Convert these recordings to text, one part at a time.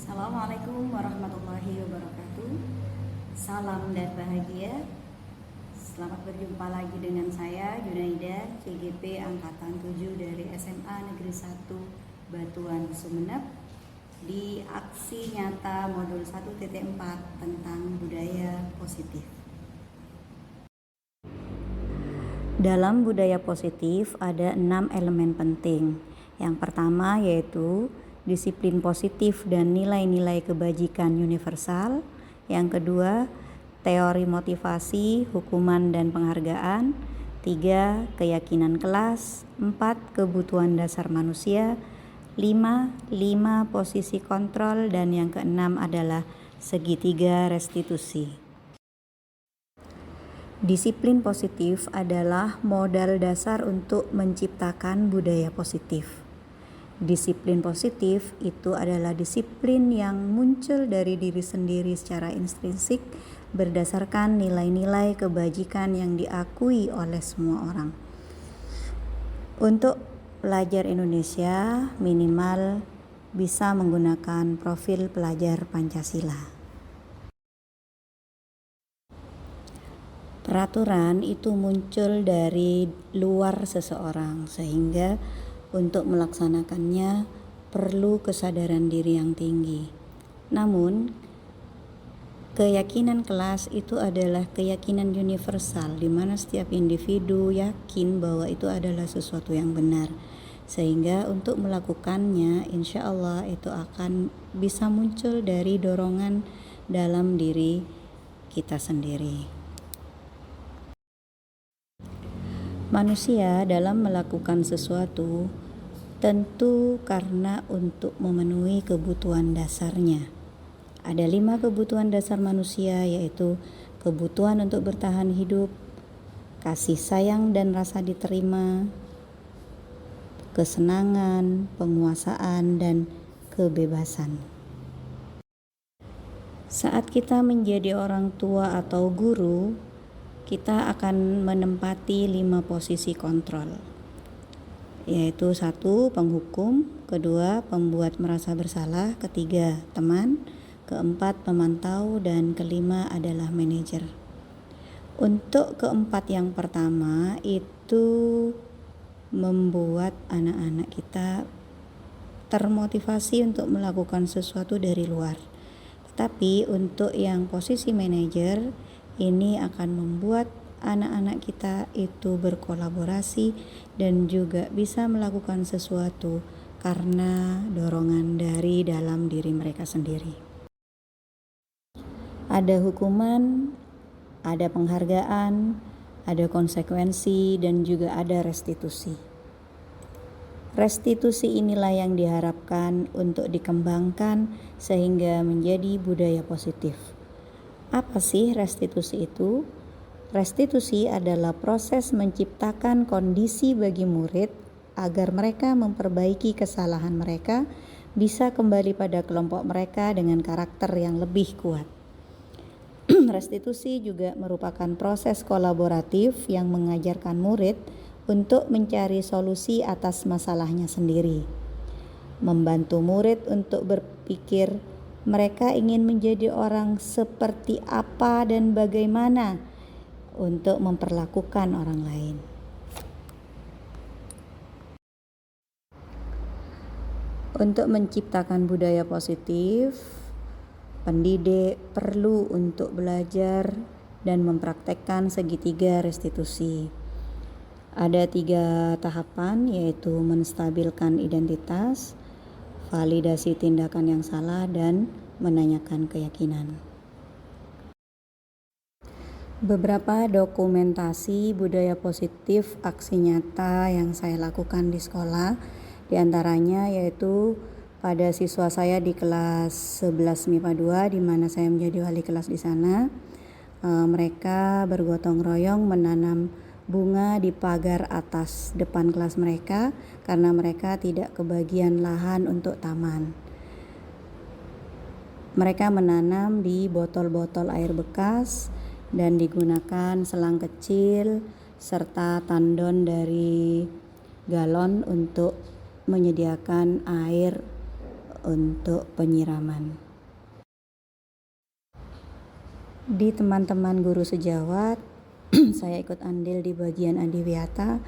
Assalamualaikum warahmatullahi wabarakatuh. Salam dan bahagia. Selamat berjumpa lagi dengan saya Junaida, CGP Angkatan 7 dari SMA Negeri 1 Batuan Sumeneb di aksi nyata modul 1.4 tentang budaya positif. Dalam budaya positif ada 6 elemen penting. Yang pertama yaitu disiplin positif dan nilai-nilai kebajikan universal. Yang kedua, teori motivasi, hukuman dan penghargaan. 3, keyakinan kelas. 4, kebutuhan dasar manusia. 5 posisi kontrol. Dan yang keenam adalah segitiga restitusi. Disiplin positif adalah modal dasar untuk menciptakan budaya positif. Disiplin positif itu adalah disiplin yang muncul dari diri sendiri secara intrinsik berdasarkan nilai-nilai kebajikan yang diakui oleh semua orang. Untuk pelajar Indonesia minimal bisa menggunakan profil pelajar Pancasila. Peraturan itu muncul dari luar seseorang, sehingga untuk melaksanakannya perlu kesadaran diri yang tinggi. Namun, keyakinan kelas itu adalah keyakinan universal, di mana setiap individu yakin bahwa itu adalah sesuatu yang benar. Sehingga untuk melakukannya, insya Allah itu akan bisa muncul dari dorongan dalam diri kita sendiri. Manusia dalam melakukan sesuatu tentu karena untuk memenuhi kebutuhan dasarnya. Ada 5 kebutuhan dasar manusia, yaitu kebutuhan untuk bertahan hidup, kasih sayang dan rasa diterima, kesenangan, penguasaan, dan kebebasan. Saat kita menjadi orang tua atau guru, kita akan menempati 5 posisi kontrol, yaitu 1, penghukum, 2, pembuat merasa bersalah, 3, teman, 4, pemantau, dan 5 adalah manajer. Untuk 4 yang pertama itu membuat anak-anak kita termotivasi untuk melakukan sesuatu dari luar. Tetapi untuk yang posisi manajer ini akan membuat anak-anak kita itu berkolaborasi dan juga bisa melakukan sesuatu karena dorongan dari dalam diri mereka sendiri. Ada hukuman, ada penghargaan, ada konsekuensi, dan juga ada restitusi. Restitusi inilah yang diharapkan untuk dikembangkan sehingga menjadi budaya positif. Apa sih restitusi itu? Restitusi adalah proses menciptakan kondisi bagi murid agar mereka memperbaiki kesalahan mereka, bisa kembali pada kelompok mereka dengan karakter yang lebih kuat. Restitusi juga merupakan proses kolaboratif yang mengajarkan murid untuk mencari solusi atas masalahnya sendiri. Membantu murid untuk berpikir mereka ingin menjadi orang seperti apa dan bagaimana untuk memperlakukan orang lain. Untuk menciptakan budaya positif, pendidik perlu untuk belajar dan mempraktekkan segitiga restitusi. Ada 3 tahapan, yaitu menstabilkan identitas, validasi tindakan yang salah, dan menanyakan keyakinan. Beberapa dokumentasi budaya positif aksi nyata yang saya lakukan di sekolah, diantaranya yaitu pada siswa saya di kelas 11 MIPA 2, di mana saya menjadi wali kelas di sana. Mereka bergotong royong menanam bunga di pagar atas depan kelas mereka karena mereka tidak kebagian lahan untuk taman. Mereka menanam di botol-botol air bekas dan digunakan selang kecil serta tandon dari galon untuk menyediakan air untuk penyiraman. Di teman-teman guru sejawat, saya ikut andil di bagian adiwiyata,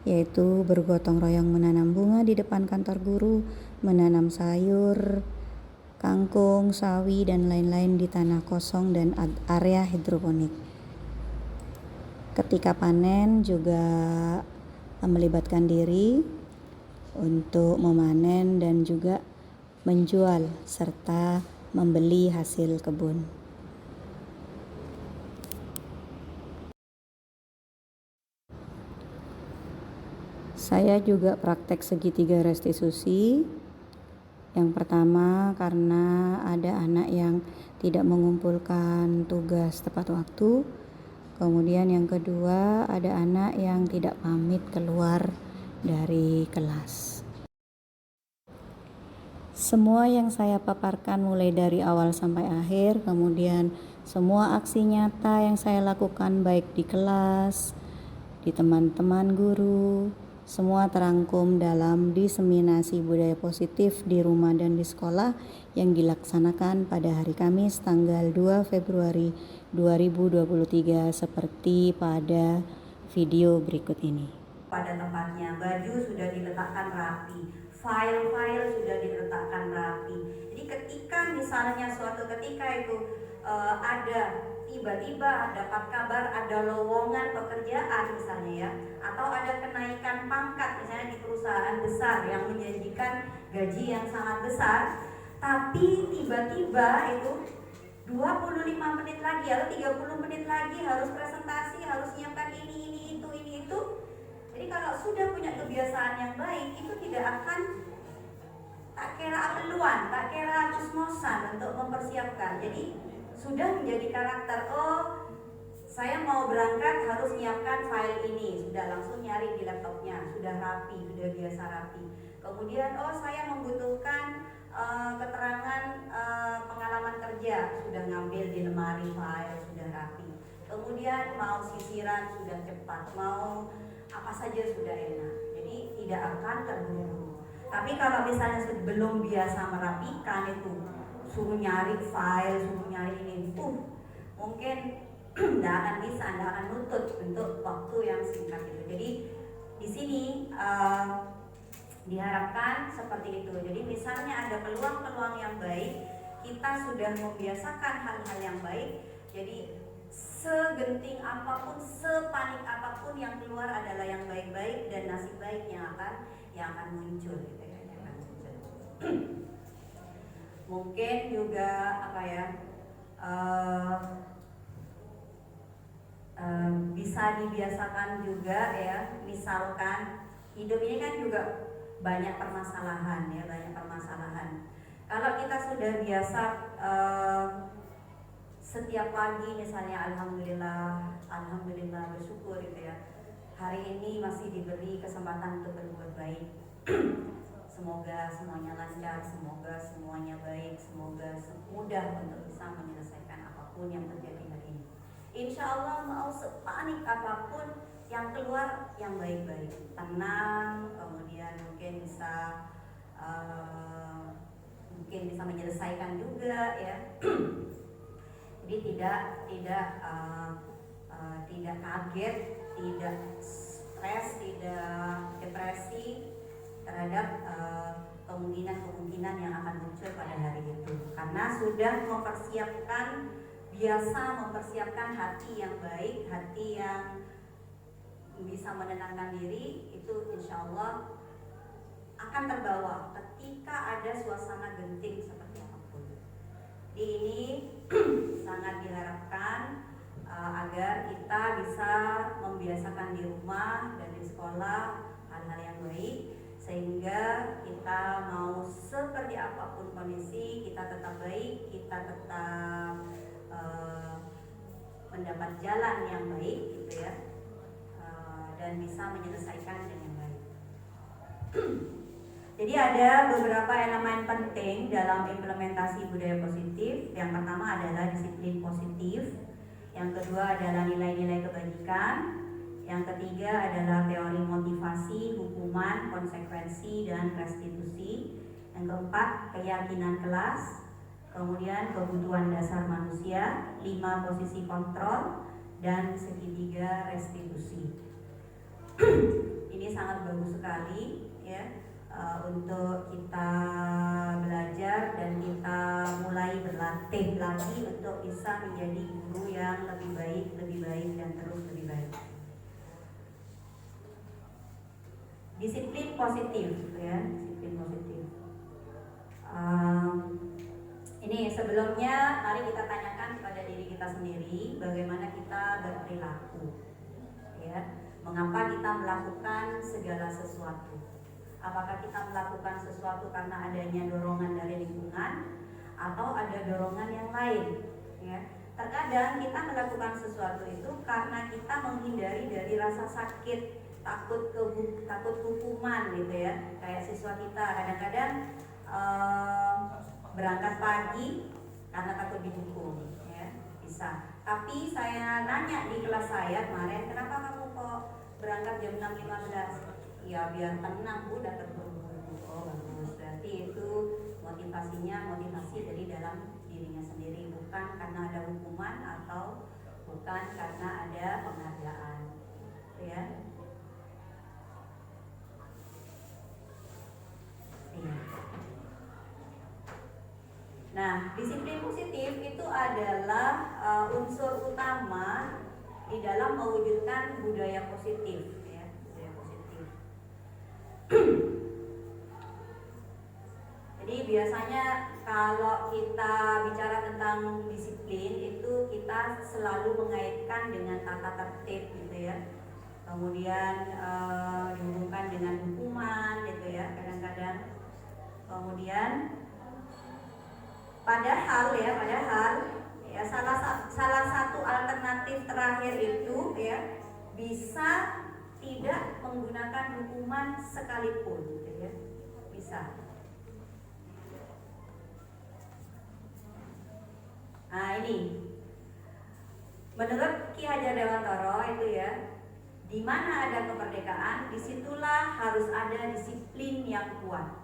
yaitu bergotong royong menanam bunga di depan kantor guru, menanam sayur, kangkung, sawi, dan lain-lain di tanah kosong dan area hidroponik. Ketika panen juga melibatkan diri untuk memanen dan juga menjual serta membeli hasil kebun. Saya juga praktek segitiga restitusi. Yang pertama, karena ada anak yang tidak mengumpulkan tugas tepat waktu. Kemudian yang kedua, ada anak yang tidak pamit keluar dari kelas. Semua yang saya paparkan mulai dari awal sampai akhir, kemudian semua aksi nyata yang saya lakukan baik di kelas, di teman-teman guru, semua terangkum dalam diseminasi budaya positif di rumah dan di sekolah yang dilaksanakan pada hari Kamis tanggal 2 Februari 2023 seperti pada video berikut ini. Pada tempatnya, baju sudah diletakkan rapi, file-file sudah diletakkan rapi. Jadi ketika misalnya suatu ketika itu ada tiba-tiba dapat kabar ada lowongan pekerjaan misalnya ya, atau ada kenaikan pangkat misalnya di perusahaan besar yang menjanjikan gaji yang sangat besar, tapi tiba-tiba itu 25 menit lagi atau 30 menit lagi harus presentasi, harus nyiapkan ini itu. Jadi kalau sudah punya kebiasaan yang baik, itu tidak akan tak kira apeluan, tak kira cusmosan untuk mempersiapkan. Jadi sudah menjadi karakter, oh saya mau berangkat harus nyiapkan file ini, sudah langsung nyari di laptopnya, sudah rapi, sudah biasa rapi. Kemudian oh saya membutuhkan keterangan pengalaman kerja, sudah ngambil di lemari file, sudah rapi. Kemudian mau sisiran sudah cepat, mau apa saja sudah enak. Jadi tidak akan terburu-buru. Tapi kalau misalnya belum biasa merapikan itu, suruh nyari file, suruh nyari ini, mungkin tidak akan bisa, tidak akan nutut untuk waktu yang singkat itu. Jadi di sini diharapkan seperti itu. Jadi misalnya ada peluang-peluang yang baik, kita sudah membiasakan hal-hal yang baik. Jadi segenting apapun, sepanik apapun yang keluar adalah yang baik-baik dan nasib baik yang akan muncul. Gitu ya, yang akan muncul. Mungkin juga apa ya? Bisa dibiasakan juga ya, misalkan hidup ini kan juga banyak permasalahan ya, banyak permasalahan. Kalau kita sudah biasa setiap pagi misalnya alhamdulillah bersyukur gitu ya, hari ini masih diberi kesempatan untuk berbuat baik. Semoga semuanya lancar, semoga semuanya baik, semoga mudah untuk bisa menyelesaikan apapun yang terjadi hari ini. Insya Allah mau sepanik apapun yang keluar yang baik-baik, tenang, kemudian mungkin bisa menyelesaikan juga ya. Jadi tidak kaget, tidak stres, tidak depresi terhadap kemungkinan yang akan muncul pada hari itu, karena sudah mempersiapkan hati yang baik, hati yang bisa menenangkan diri. Itu insya Allah akan terbawa ketika ada suasana genting seperti apapun. Di ini sangat diharapkan agar kita bisa membiasakan di rumah dan di sekolah hal-hal yang baik, sehingga kita mau seperti apapun kondisi, kita tetap baik, kita tetap mendapat jalan yang baik gitu ya, dan bisa menyelesaikan dengan baik. Jadi ada beberapa elemen penting dalam implementasi budaya positif. Yang pertama adalah disiplin positif, yang kedua adalah nilai-nilai kebajikan, yang ketiga adalah teori motivasi, hukuman, konsekuensi, dan restitusi, yang Yang keempat, keyakinan kelas. Kemudian kebutuhan dasar manusia, 5 posisi kontrol, dan segitiga restitusi. Ini sangat bagus sekali ya, untuk kita belajar dan kita mulai berlatih lagi untuk bisa menjadi guru yang lebih baik dan terus lebih baik. Disiplin positif ya, disiplin positif. Ini sebelumnya mari kita tanyakan kepada diri kita sendiri bagaimana kita berperilaku ya. Mengapa kita melakukan segala sesuatu? Apakah kita melakukan sesuatu karena adanya dorongan dari lingkungan atau ada dorongan yang lain ya. Terkadang kita melakukan sesuatu itu karena kita menghindari dari rasa sakit, takut hukuman gitu ya. Kayak siswa kita kadang-kadang berangkat pagi karena takut dihukum ya, bisa. Tapi saya nanya di kelas saya kemarin, kenapa kamu kok berangkat jam 6.15? Ya biar tenang Bu, udah terburu-buru. Oh bagus, berarti itu motivasi dari dalam dirinya sendiri, bukan karena ada hukuman atau bukan karena ada penghargaan ya. Iya. Nah, disiplin positif itu adalah unsur utama di dalam mewujudkan budaya positif, ya, budaya positif. Jadi biasanya kalau kita bicara tentang disiplin itu kita selalu mengaitkan dengan tata tertib, gitu ya. Kemudian dihubungkan dengan hukuman, gitu ya, kadang-kadang. Kemudian Padahal ya salah satu alternatif terakhir itu ya bisa tidak menggunakan hukuman sekalipun, gitu ya. Bisa. Nah ini menurut Ki Hajar Dewantara itu ya, di mana ada kemerdekaan, disitulah harus ada disiplin yang kuat.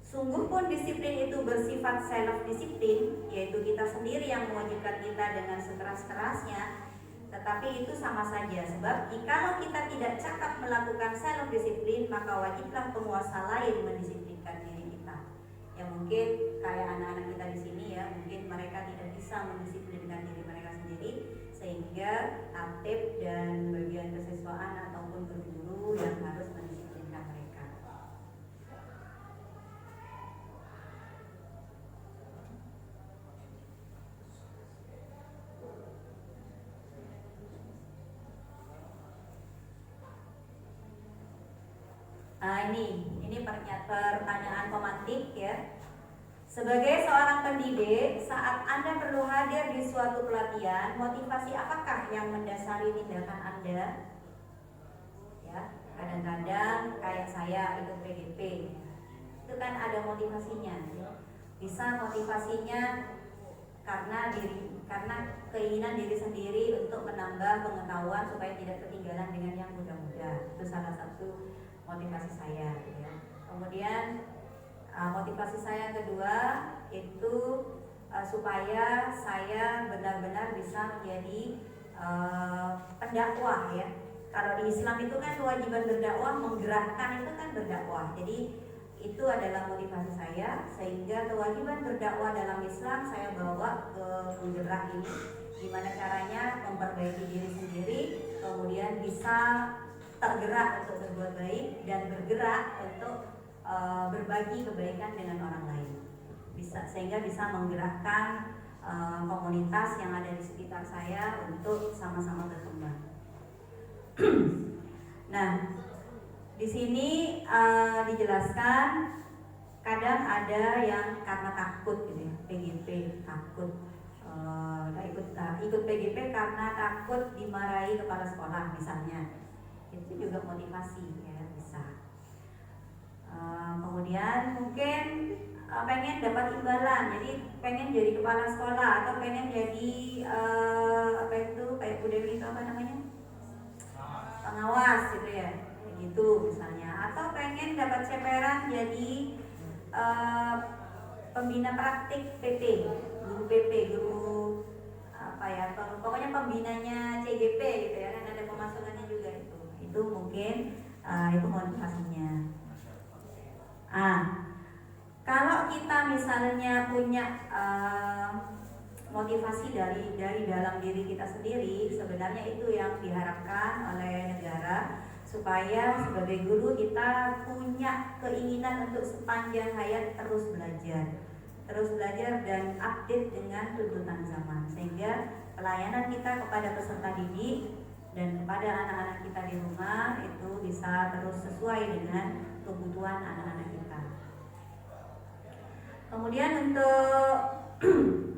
Sungguh pun disiplin itu bersifat self-disiplin, yaitu kita sendiri yang mewajibkan kita dengan sekeras-kerasnya, tetapi itu sama saja. Sebab jikalau kita tidak cakap melakukan self-disiplin, maka wajiblah penguasa lain mendisiplinkan diri kita. Ya mungkin kayak anak-anak kita di sini ya, mungkin mereka tidak bisa mendisiplinkan diri mereka sendiri, sehingga tatib dan bagian kesiswaan ataupun guru yang harus mendisiplinkan mereka. Nah ini pertanyaan pemantik ya. Sebagai seorang pendidik, saat Anda perlu hadir di suatu pelatihan, motivasi apakah yang mendasari tindakan Anda? Ya, kadang-kadang kayak saya ikut PGP, itu kan ada motivasinya. Bisa motivasinya karena keinginan diri sendiri untuk menambah pengetahuan supaya tidak ketinggalan dengan yang muda-muda. Itu salah satu motivasi saya ya. Kemudian motivasi saya kedua itu supaya saya benar-benar bisa menjadi pendakwah ya. Kalau di Islam itu kan kewajiban berdakwah, menggerakkan itu kan berdakwah. Jadi itu adalah motivasi saya, sehingga kewajiban berdakwah dalam Islam saya bawa ke penggerak ini. Gimana caranya memperbaiki diri sendiri, kemudian bisa tergerak untuk berbuat baik dan bergerak untuk berbagi kebaikan dengan orang lain, sehingga bisa menggerakkan komunitas yang ada di sekitar saya untuk sama-sama berkembang. Nah, di sini dijelaskan kadang ada yang karena takut gitu ya, PGP takut ikut PGP karena takut dimarahi kepala sekolah misalnya. Itu juga motivasi ya, bisa. Kemudian mungkin pengen dapat imbalan, jadi pengen jadi kepala sekolah atau pengen jadi kayak Bu Dewi itu apa namanya, pengawas gitu ya, kayak gitu misalnya. Atau pengen dapat ceperan jadi pembina praktik PP, guru apa ya, pokoknya pembinanya CGP gitu ya, kan ada pemasukannya juga itu mungkin itu motivasinya. Kalau kita misalnya punya motivasi dari dalam diri kita sendiri, sebenarnya itu yang diharapkan oleh negara, supaya sebagai guru kita punya keinginan untuk sepanjang hayat terus belajar dan update dengan tuntutan zaman, sehingga pelayanan kita kepada peserta didik dan kepada anak-anak kita di rumah itu bisa terus sesuai dengan kebutuhan anak-anak kita. Kemudian untuk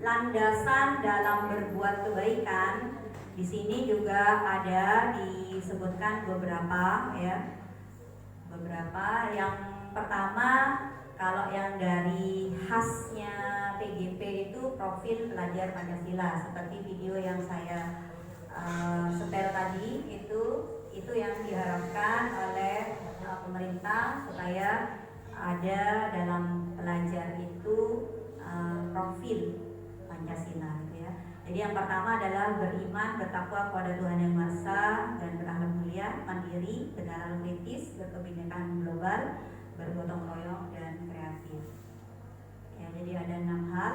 landasan dalam berbuat kebaikan, di sini juga ada disebutkan beberapa ya. Yang pertama, kalau yang dari khasnya PGP itu profil pelajar Pancasila, seperti video yang saya setel tadi, itu yang diharapkan oleh pemerintah supaya ada dalam pelajar itu profil Pancasila gitu ya. Jadi yang pertama adalah beriman, bertakwa kepada Tuhan Yang Maha Esa dan berakhlak mulia, mandiri, benar kritis, berkebinekaan global, bergotong royong dan kreatif. Ya, jadi ada 6 hal.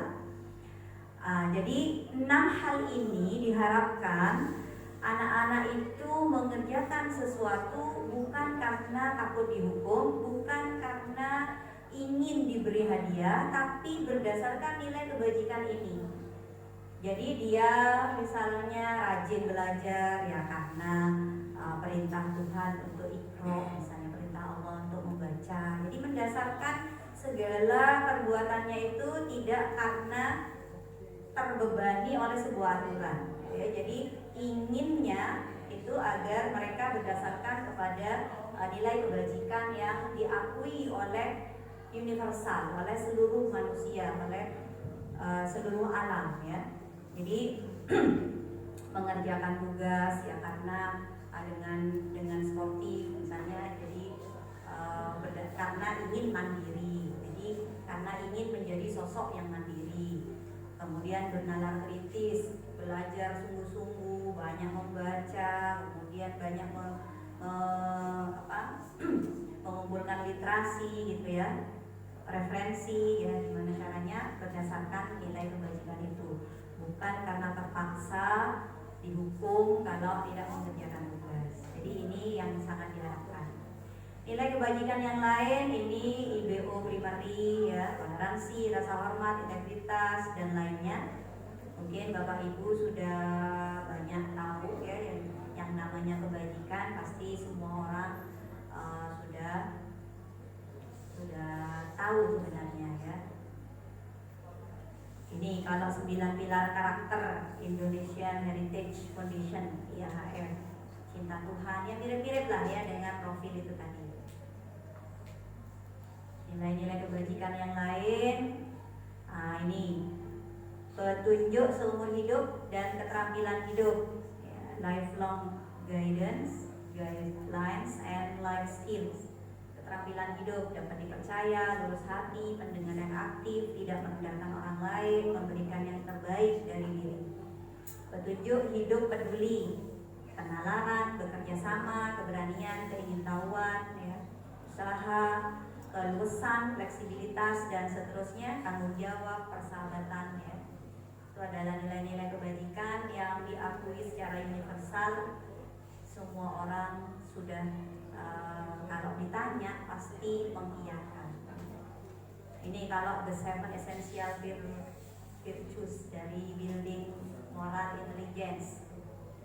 Jadi 6 hal ini diharapkan anak-anak itu mengerjakan sesuatu bukan karena takut dihukum, bukan karena ingin diberi hadiah, tapi berdasarkan nilai kebajikan ini. Jadi dia misalnya rajin belajar ya karena perintah Tuhan untuk ikro, misalnya perintah Allah untuk membaca. Jadi mendasarkan segala perbuatannya itu tidak karena terbebani oleh sebuah aturan ya. Jadi inginnya itu agar mereka berdasarkan kepada nilai kebajikan yang diakui oleh universal, oleh seluruh manusia, oleh seluruh alam ya. Jadi mengerjakan tugas ya karena dengan sportif misalnya, jadi karena ingin mandiri, jadi karena ingin menjadi sosok yang mandiri. Kemudian bernalar kritis, belajar sungguh-sungguh, banyak membaca, kemudian banyak mengumpulkan literasi gitu ya, referensi ya, gimana caranya berdasarkan nilai kebajikan itu, bukan karena terpaksa dihukum kalau tidak mengerjakan tugas. Jadi ini yang sangat diharapkan. Nilai kebajikan yang lain ini IBO primary ya, toleransi, rasa hormat, integritas dan lainnya. Mungkin Bapak Ibu sudah banyak tahu ya yang namanya kebajikan, pasti semua orang sudah tahu sebenarnya ya. Ini kalau 9 pilar karakter Indonesian Heritage Foundation IHF, cinta Tuhan, ya mirip-mirip lah ya dengan profil itu tadi. Nilai-nilai kebajikan yang lain, ini petunjuk seumur hidup dan keterampilan hidup ya, lifelong guidance, guidelines and life skills. Keterampilan hidup dapat dipercaya, lurus hati, pendengar yang aktif, tidak merendahkan orang lain, memberikan yang terbaik dari diri. Petunjuk hidup peduli, penalaran, bekerja sama, keberanian, keingintahuan ya, usaha, keluasan, fleksibilitas dan seterusnya, tanggung jawab, persahabatan ya. Itu adalah nilai-nilai kebajikan yang diakui secara universal. Semua orang sudah kalau ditanya pasti mengiyakan. Ini kalau the 7 essential virtues dari building moral intelligence,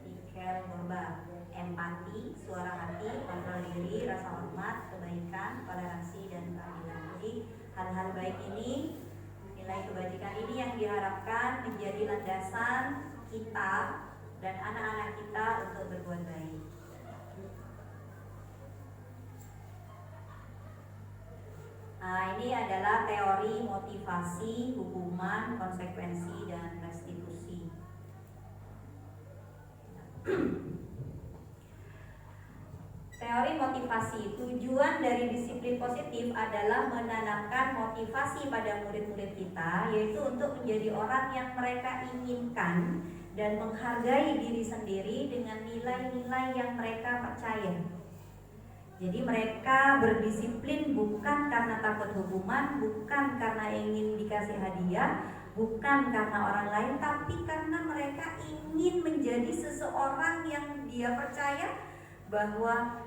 Mikhail Gorbachev. Empati, suara hati, kontrol diri, rasa hormat, kebaikan, toleransi dan keadilan. Jadi hal-hal baik ini, nilai kebajikan ini yang diharapkan menjadi landasan kita dan anak-anak kita untuk berbuat baik. Nah, ini adalah teori motivasi, hukuman, konsekuensi dan restitusi. teori motivasi, tujuan dari disiplin positif adalah menanamkan motivasi pada murid-murid kita, yaitu untuk menjadi orang yang mereka inginkan dan menghargai diri sendiri dengan nilai-nilai yang mereka percaya. Jadi mereka berdisiplin bukan karena takut hukuman, bukan karena ingin dikasih hadiah, bukan karena orang lain, tapi karena mereka ingin menjadi seseorang yang dia percaya bahwa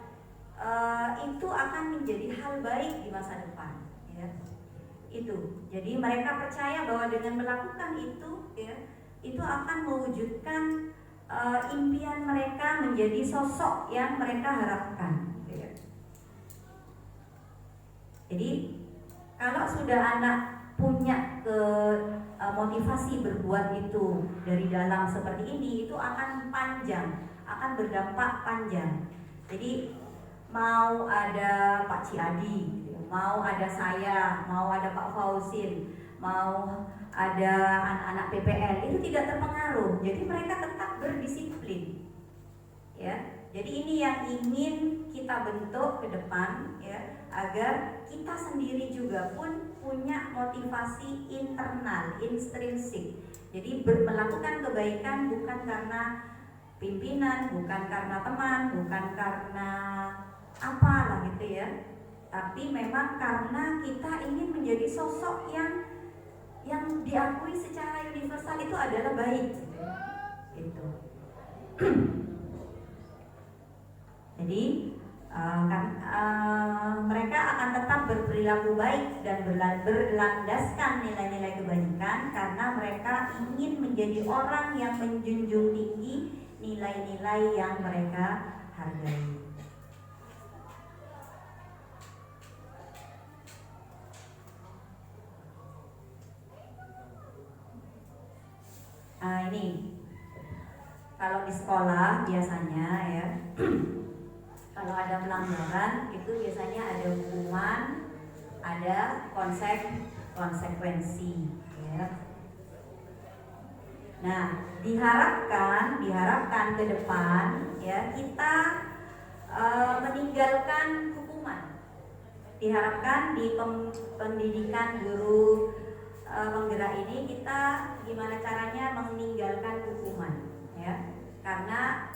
itu akan menjadi hal baik di masa depan, ya. Itu. Jadi mereka percaya bahwa dengan melakukan itu, ya, itu akan mewujudkan impian mereka menjadi sosok yang mereka harapkan, ya. Jadi kalau sudah anak punya motivasi berbuat itu dari dalam seperti ini, itu akan panjang, akan berdampak panjang. Jadi mau ada Pak Ciadi, mau ada saya, mau ada Pak Fausin, mau ada anak-anak PPL, itu tidak terpengaruh. Jadi mereka tetap berdisiplin, ya. Jadi ini yang ingin kita bentuk ke depan, ya, agar kita sendiri juga pun punya motivasi internal, intrinsik. Jadi melakukan kebaikan bukan karena pimpinan, bukan karena teman, bukan karena apalah gitu ya, tapi memang karena kita ingin menjadi sosok yang diakui secara universal itu adalah baik, gitu. Jadi mereka akan tetap berperilaku baik dan berlandaskan nilai-nilai kebaikan karena mereka ingin menjadi orang yang menjunjung tinggi nilai-nilai yang mereka hargai. Ini kalau di sekolah biasanya ya kalau ada pelanggaran itu biasanya ada hukuman, ada konsekuensi, ya. Nah, diharapkan ke depan ya kita meninggalkan hukuman. Diharapkan di pendidikan guru penggerak ini kita gimana caranya meninggalkan hukuman, ya, karena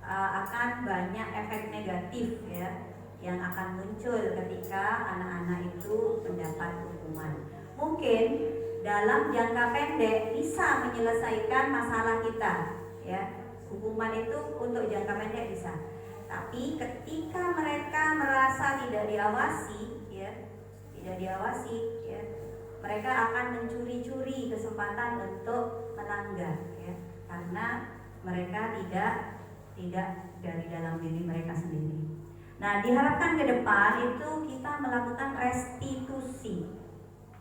akan banyak efek negatif ya yang akan muncul ketika anak-anak itu mendapat hukuman. Mungkin dalam jangka pendek bisa menyelesaikan masalah kita, ya. Hukuman itu untuk jangka pendek bisa. Tapi ketika mereka merasa tidak diawasi, ya, mereka akan mencuri-curi kesempatan untuk melanggar, ya, karena mereka tidak dari dalam diri mereka sendiri. Nah, diharapkan ke depan itu kita melakukan restitusi.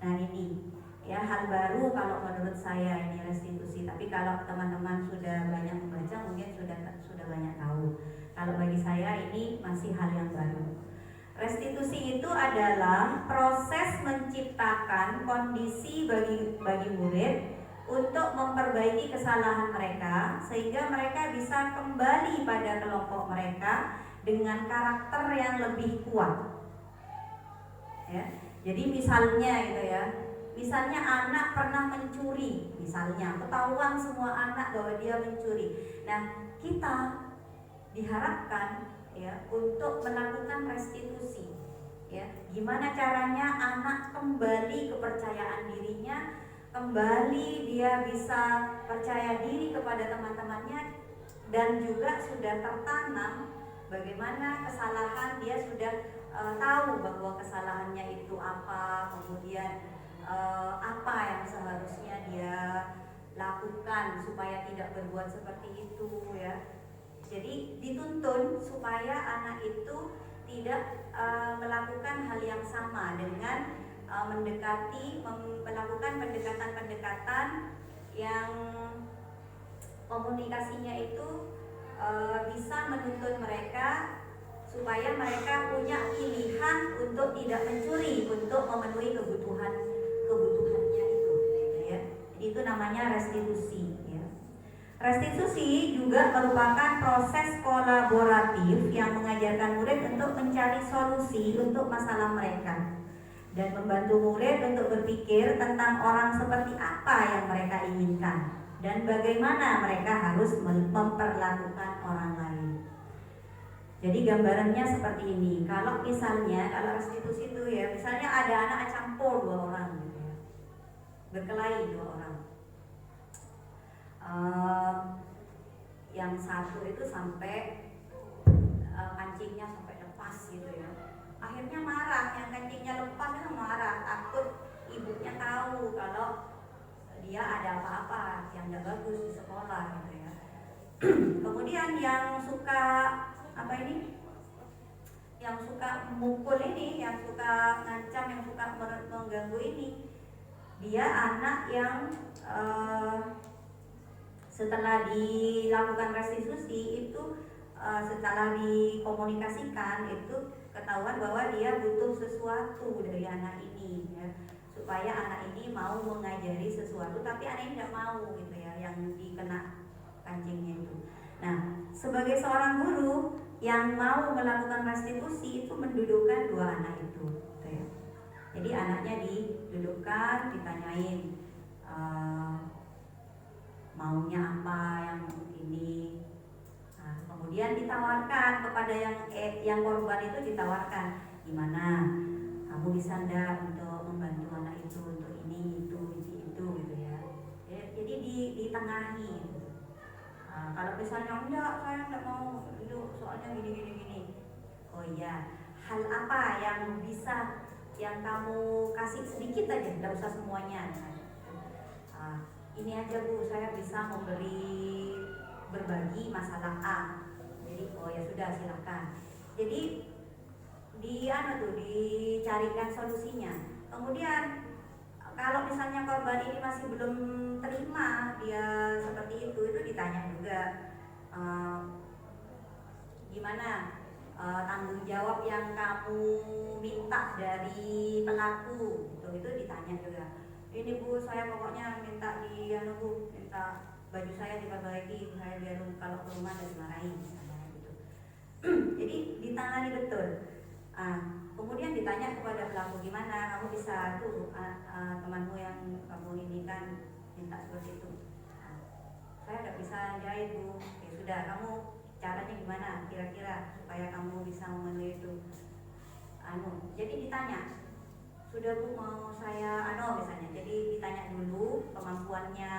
Nah, ini ya hal baru kalau menurut saya ini restitusi. Tapi kalau teman-teman sudah banyak membaca mungkin sudah banyak tahu. Kalau bagi saya ini masih hal yang baru. Restitusi itu adalah proses menciptakan kondisi bagi murid untuk memperbaiki kesalahan mereka sehingga mereka bisa kembali pada kelompok mereka dengan karakter yang lebih kuat, ya. Jadi misalnya gitu ya, misalnya anak pernah mencuri, misalnya ketahuan semua anak bahwa dia mencuri. Nah, kita diharapkan ya untuk melakukan restitusi, ya. Gimana caranya anak kembali kepercayaan dirinya, kembali dia bisa percaya diri kepada teman-temannya, dan juga sudah tertanam bagaimana kesalahan dia sudah tahu bahwa kesalahannya itu apa, kemudian apa yang seharusnya dia lakukan supaya tidak berbuat seperti itu, ya. Jadi dituntun supaya anak itu tidak melakukan hal yang sama dengan melakukan pendekatan-pendekatan yang komunikasinya itu bisa menuntun mereka supaya mereka punya pilihan untuk tidak mencuri untuk memenuhi kebutuhannya itu, ya. Jadi itu namanya restitusi, ya. Restitusi juga merupakan proses kolaboratif yang mengajarkan murid untuk mencari solusi untuk masalah mereka dan membantu murid untuk berpikir tentang orang seperti apa yang mereka inginkan dan bagaimana mereka harus memperlakukan orang lain. Jadi gambarannya seperti ini. Kalau restitusi itu ya, misalnya ada anak campur 2 orang gitu ya, berkelahi 2 orang. Yang satu itu sampai kancingnya sampai lepas gitu ya. Akhirnya marah, yang kancingnya lepas itu marah, takut ibunya tahu kalau dia ada apa-apa yang tidak bagus di sekolah gitu ya. Kemudian yang suka yang suka memukul ini, yang suka ngancam, yang suka mengganggu ini, dia anak yang setelah dilakukan restitusi itu, setelah dikomunikasikan itu ketahuan bahwa dia butuh sesuatu dari anak ini ya, supaya anak ini mau mengajari sesuatu, tapi anak ini tidak mau gitu ya, yang dikena kancingnya itu. Nah, sebagai seorang guru yang mau melakukan restitusi itu mendudukkan 2 anak itu gitu ya. Jadi anaknya didudukkan, ditanyain maunya apa yang ini. Nah, kemudian ditawarkan kepada yang korban itu, ditawarkan gimana kamu bisa ndak untuk membantu anak itu untuk ini itu gitu ya. Jadi ditengahi. Nah, kalau misalnya enggak, saya enggak mau itu soalnya gini. Oh iya, hal apa yang bisa yang kamu kasih sedikit aja, enggak usah semuanya. Ini aja Bu, saya bisa berbagi masalah A. Jadi oh ya sudah, silakan. Jadi dicarikan solusinya. Kemudian kalau misalnya korban ini masih belum terima dia seperti itu ditanya juga gimana tanggung jawab yang kamu minta dari pelaku itu ditanya juga. Ini Bu, saya pokoknya minta minta baju saya diperbaiki, saya biar kalau ke rumah dan dimarahin misalnya gitu. Jadi ditangani betul. Kemudian ditanya kepada pelaku, gimana kamu bisa tuh temanmu yang kamu ini kan minta seperti itu. Saya tidak bisa jahit Bu. Ya sudah, kamu caranya gimana kira-kira supaya kamu bisa memenuhi itu. Jadi ditanya, sudah Bu, mau saya misalnya. Jadi ditanya dulu kemampuannya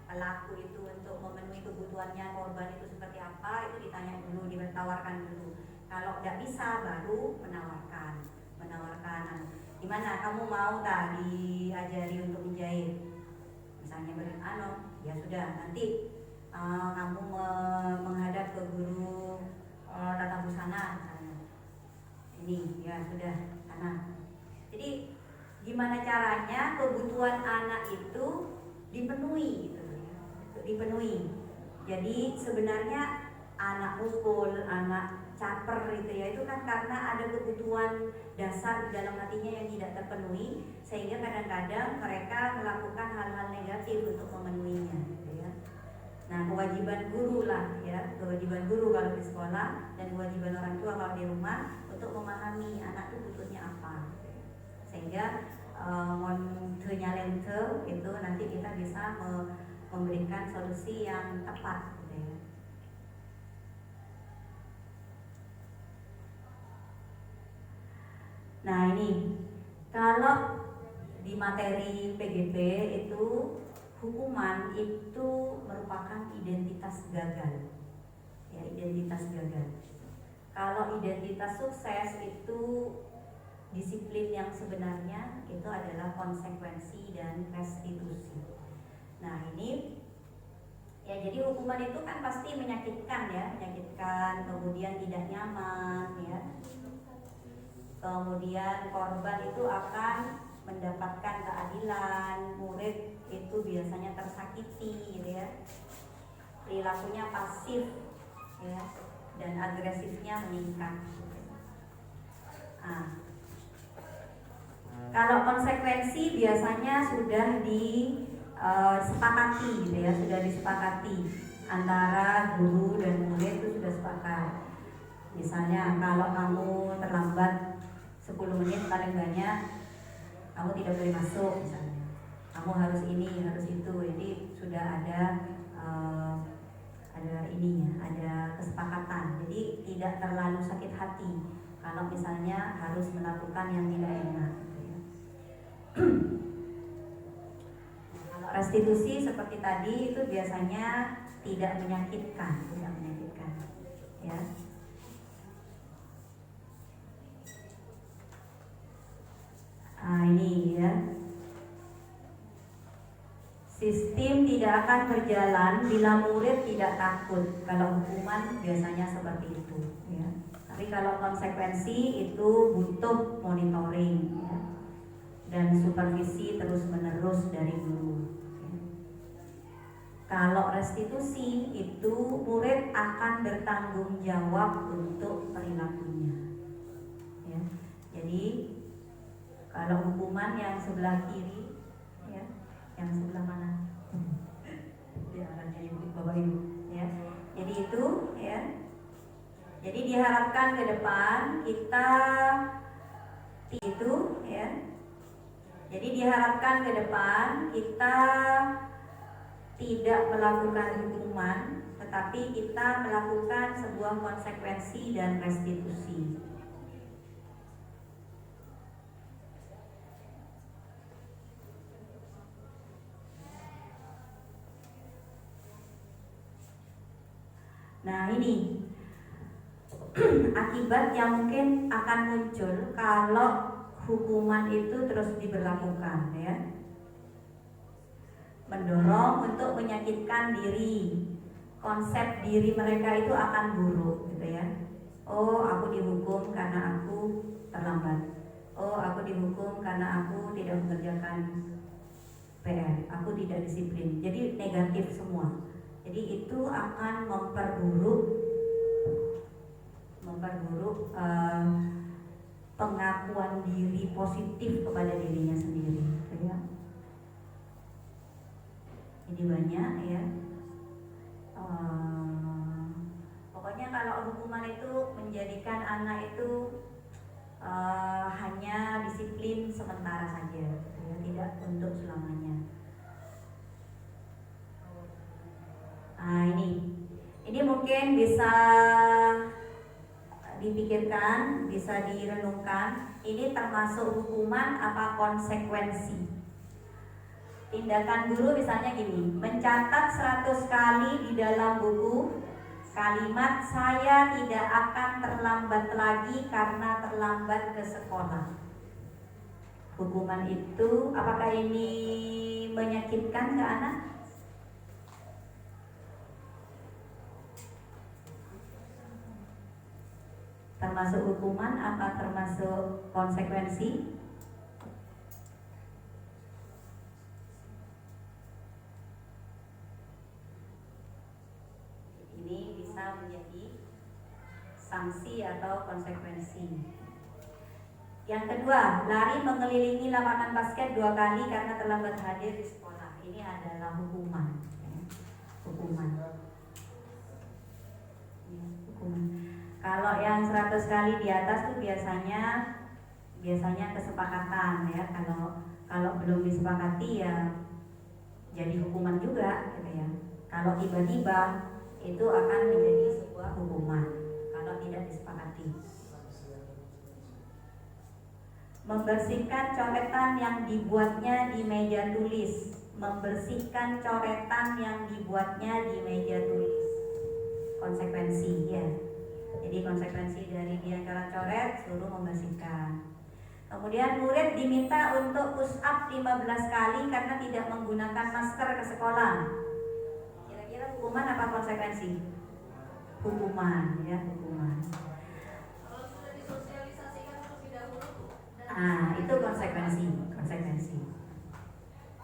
pelaku itu untuk memenuhi kebutuhannya korban itu seperti apa, itu ditanya dulu, ditawarkan dulu. Kalau tidak bisa baru menawarkan gimana kamu mau tak diajari untuk menjahit misalnya, ya sudah, nanti kamu menghadap ke guru tata busana misalnya, ini ya sudah sana. Jadi gimana caranya kebutuhan anak itu dipenuhi gitu ya, dipenuhi. Jadi sebenarnya anak mukul, anak caper itu ya, itu kan karena ada kebutuhan dasar di dalam hatinya yang tidak terpenuhi, sehingga kadang-kadang mereka melakukan hal-hal negatif untuk memenuhinya gitu ya. Nah, kewajiban guru lah ya, kewajiban guru kalau di sekolah dan kewajiban orang tua kalau di rumah untuk memahami anak itu butuhnya apa, sehingga lente itu nanti kita bisa memberikan solusi yang tepat gitu ya. Nah ini kalau di materi PGP itu hukuman itu merupakan identitas gagal ya, identitas gagal. Kalau identitas sukses itu disiplin yang sebenarnya itu adalah konsekuensi dan restitusi. Nah ini ya, jadi hukuman itu kan pasti menyakitkan ya, kemudian tidak nyaman ya. Kemudian korban itu akan mendapatkan keadilan, murid itu biasanya tersakiti gitu ya. Perilakunya pasif ya, dan agresifnya meningkat. Kalau konsekuensi biasanya sudah disepakati gitu ya, sudah disepakati. antara guru dan murid itu sudah sepakat. Misalnya kalau kamu terlambat 10 menit paling banyak, kamu tidak boleh masuk misalnya. Kamu harus ini, harus itu. Jadi sudah ada ininya, ada kesepakatan. Jadi tidak terlalu sakit hati kalau misalnya harus melakukan yang tidak enak. Gitu ya. Kalau restitusi seperti tadi itu biasanya tidak menyakitkan, ya. Ini ya. Sistem tidak akan berjalan bila murid tidak takut. Kalau hukuman biasanya seperti itu, ya. Tapi kalau konsekuensi itu butuh monitoring, ya, dan supervisi terus-menerus dari guru. Ya. Kalau restitusi itu murid akan bertanggung jawab untuk perilakunya. Ya. Jadi kalau hukuman yang sebelah kiri, ya, yang sebelah mana? Ya, ibu, bapak ibu, ya. Jadi itu, ya. Jadi diharapkan ke depan kita itu, ya. Jadi diharapkan ke depan kita tidak melakukan hukuman, tetapi kita melakukan sebuah konsekuensi dan restitusi. Nah ini akibat yang mungkin akan muncul kalau hukuman itu terus diberlakukan, ya. Mendorong untuk menyakitkan diri. Konsep diri mereka itu akan buruk, gitu ya. Oh, aku dihukum karena aku terlambat. Oh, aku dihukum karena aku tidak mengerjakan PR. Aku tidak disiplin. Jadi negatif semua. Jadi itu akan memperburuk pengakuan diri positif kepada dirinya sendiri, ya. Jadi banyak, ya. Pokoknya kalau hukuman itu menjadikan anak itu hanya disiplin sementara saja, ya, tidak untuk selamanya. Nah ini mungkin bisa dipikirkan, bisa direnungkan. Ini termasuk hukuman apa konsekuensi? Tindakan guru misalnya gini, mencatat 100 kali di dalam buku kalimat saya tidak akan terlambat lagi karena terlambat ke sekolah. Hukuman itu apakah ini menyakitkan ke anak? Termasuk hukuman apa termasuk konsekuensi? Ini bisa menjadi sanksi atau konsekuensi. Yang kedua, lari mengelilingi lapangan basket 2 kali karena terlambat hadir di sekolah. Ini adalah hukuman. Hukuman. Kalau yang 100 kali di atas tuh biasanya kesepakatan, ya. Kalau belum disepakati ya jadi hukuman juga, gitu ya. Kalau tiba-tiba itu akan menjadi sebuah hukuman kalau tidak disepakati. Membersihkan coretan yang dibuatnya di meja tulis. Membersihkan coretan yang dibuatnya di meja tulis. Konsekuensi, ya. Jadi konsekuensi dari dia coret-coret suruh membersihkan. Kemudian murid diminta untuk push up 15 kali karena tidak menggunakan masker ke sekolah. Kira-kira hukuman apa konsekuensi? Hukuman, ya, hukuman. Kalau sudah disosialisasikan terlebih dahulu, Itu konsekuensi.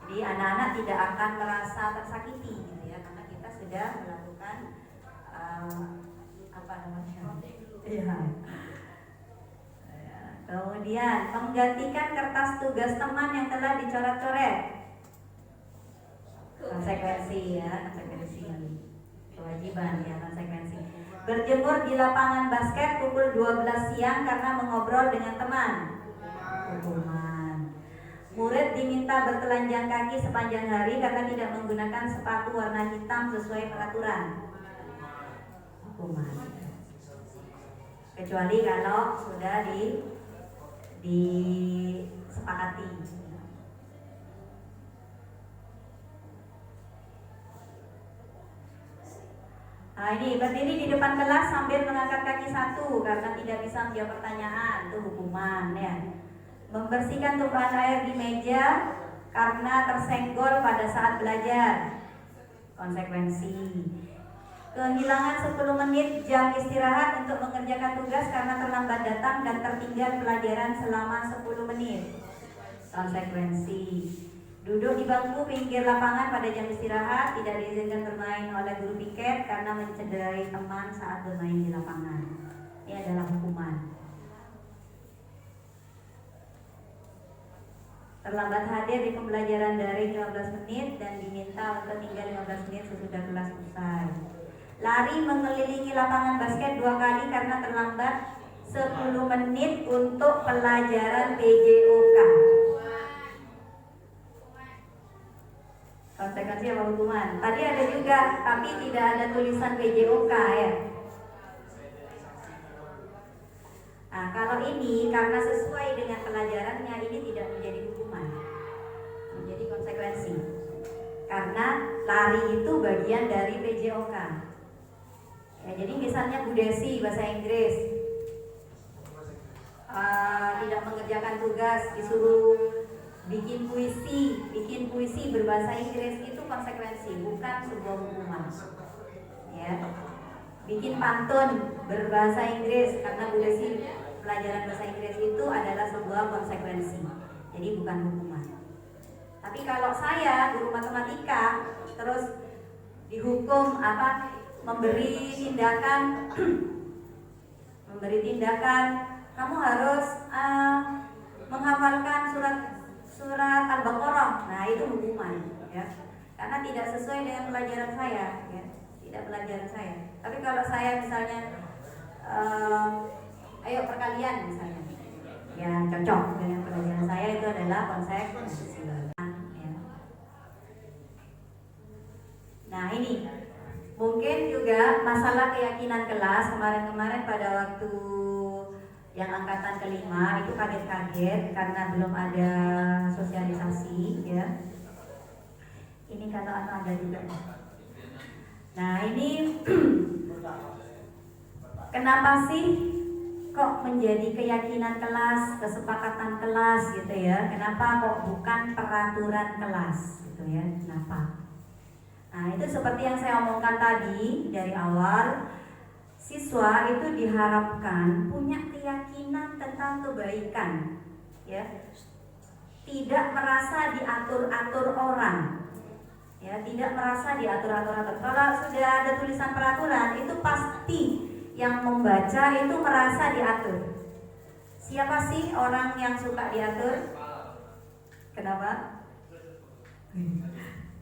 Jadi anak-anak tidak akan merasa tersakiti, gitu ya, karena kita sudah melakukan iya. Kemudian menggantikan kertas tugas teman yang telah dicoret-coret. Konsekuensi, ya, konsekuensi. Kewajiban ya, konsekuensi. Berjemur di lapangan basket pukul 12 siang karena mengobrol dengan teman. Hukuman. Murid diminta bertelanjang kaki sepanjang hari karena tidak menggunakan sepatu warna hitam sesuai peraturan. Hukuman. Kecuali kalau sudah disepakati. Nah ini berdiri di depan kelas sambil mengangkat kaki satu karena tidak bisa menjawab pertanyaan, itu hukuman ya. Membersihkan tumpahan air di meja karena tersenggol pada saat belajar, konsekuensi. Kehilangan 10 menit jam istirahat untuk mengerjakan tugas karena terlambat datang dan tertinggal pelajaran selama 10 menit, konsekuensi. Duduk di bangku pinggir lapangan pada jam istirahat, tidak diizinkan bermain oleh guru piket karena mencederai teman saat bermain di lapangan. Ini adalah hukuman. Terlambat hadir di pembelajaran daring 15 menit dan diminta untuk tinggal 15 menit sesudah kelas usai. Lari mengelilingi lapangan basket 2 kali karena terlambat 10 menit untuk pelajaran PJOK. Konsekuensi apa hukuman? Tadi ada juga, tapi tidak ada tulisan PJOK ya. Nah, kalau ini karena sesuai dengan pelajarannya, ini tidak menjadi hukuman, menjadi konsekuensi. Karena lari itu bagian dari PJOK. Ya, jadi misalnya Bu Desi bahasa Inggris tidak mengerjakan tugas, disuruh bikin puisi berbahasa Inggris, itu konsekuensi, bukan sebuah hukuman. Ya. Bikin pantun berbahasa Inggris karena Bu Desi pelajaran bahasa Inggris itu adalah sebuah konsekuensi. Jadi bukan hukuman. Tapi kalau saya guru matematika terus dihukum memberi tindakan kamu harus menghafalkan surat Al-Baqarah. Nah, itu hukuman ya. Karena tidak sesuai dengan pelajaran saya ya. Tidak pelajaran saya. Tapi kalau saya misalnya ayo perkalian misalnya, yang cocok dengan pelajaran saya, itu adalah konsekuensi ya. Nah ini mungkin juga masalah keyakinan kelas. Kemarin pada waktu yang angkatan kelima itu kaget-kaget karena belum ada sosialisasi ya. Ini kalau ada juga. Nah ini kenapa sih kok menjadi keyakinan kelas, kesepakatan kelas gitu ya? Kenapa kok bukan peraturan kelas gitu ya? Kenapa? Nah itu seperti yang saya omongkan tadi dari awal, siswa itu diharapkan punya keyakinan tentang kebaikan, ya, tidak merasa diatur-atur orang. Ya, tidak merasa diatur-atur. Kalau sudah ada tulisan peraturan, itu pasti yang membaca itu merasa diatur. Siapa sih orang yang suka diatur? Kenapa?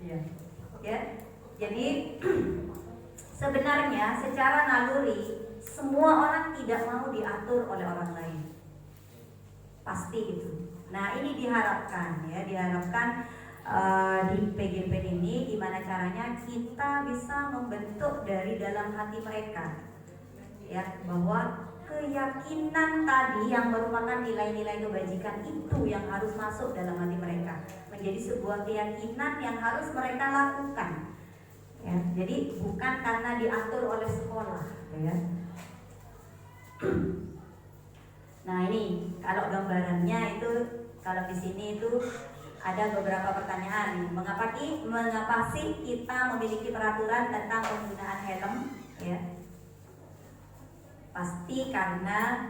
Ya. Ya. Jadi sebenarnya secara naluri semua orang tidak mau diatur oleh orang lain. Pasti itu. Nah, ini diharapkan di PGP ini gimana caranya kita bisa membentuk dari dalam hati mereka ya, bahwa keyakinan tadi yang merupakan nilai-nilai kebajikan itu yang harus masuk dalam hati mereka, menjadi sebuah keyakinan yang harus mereka lakukan ya. Jadi bukan karena diatur oleh sekolah ya. Nah ini kalau gambarannya itu, kalau di sini itu ada beberapa pertanyaan. Mengapa sih kita memiliki peraturan tentang penggunaan helm? Ya, pasti karena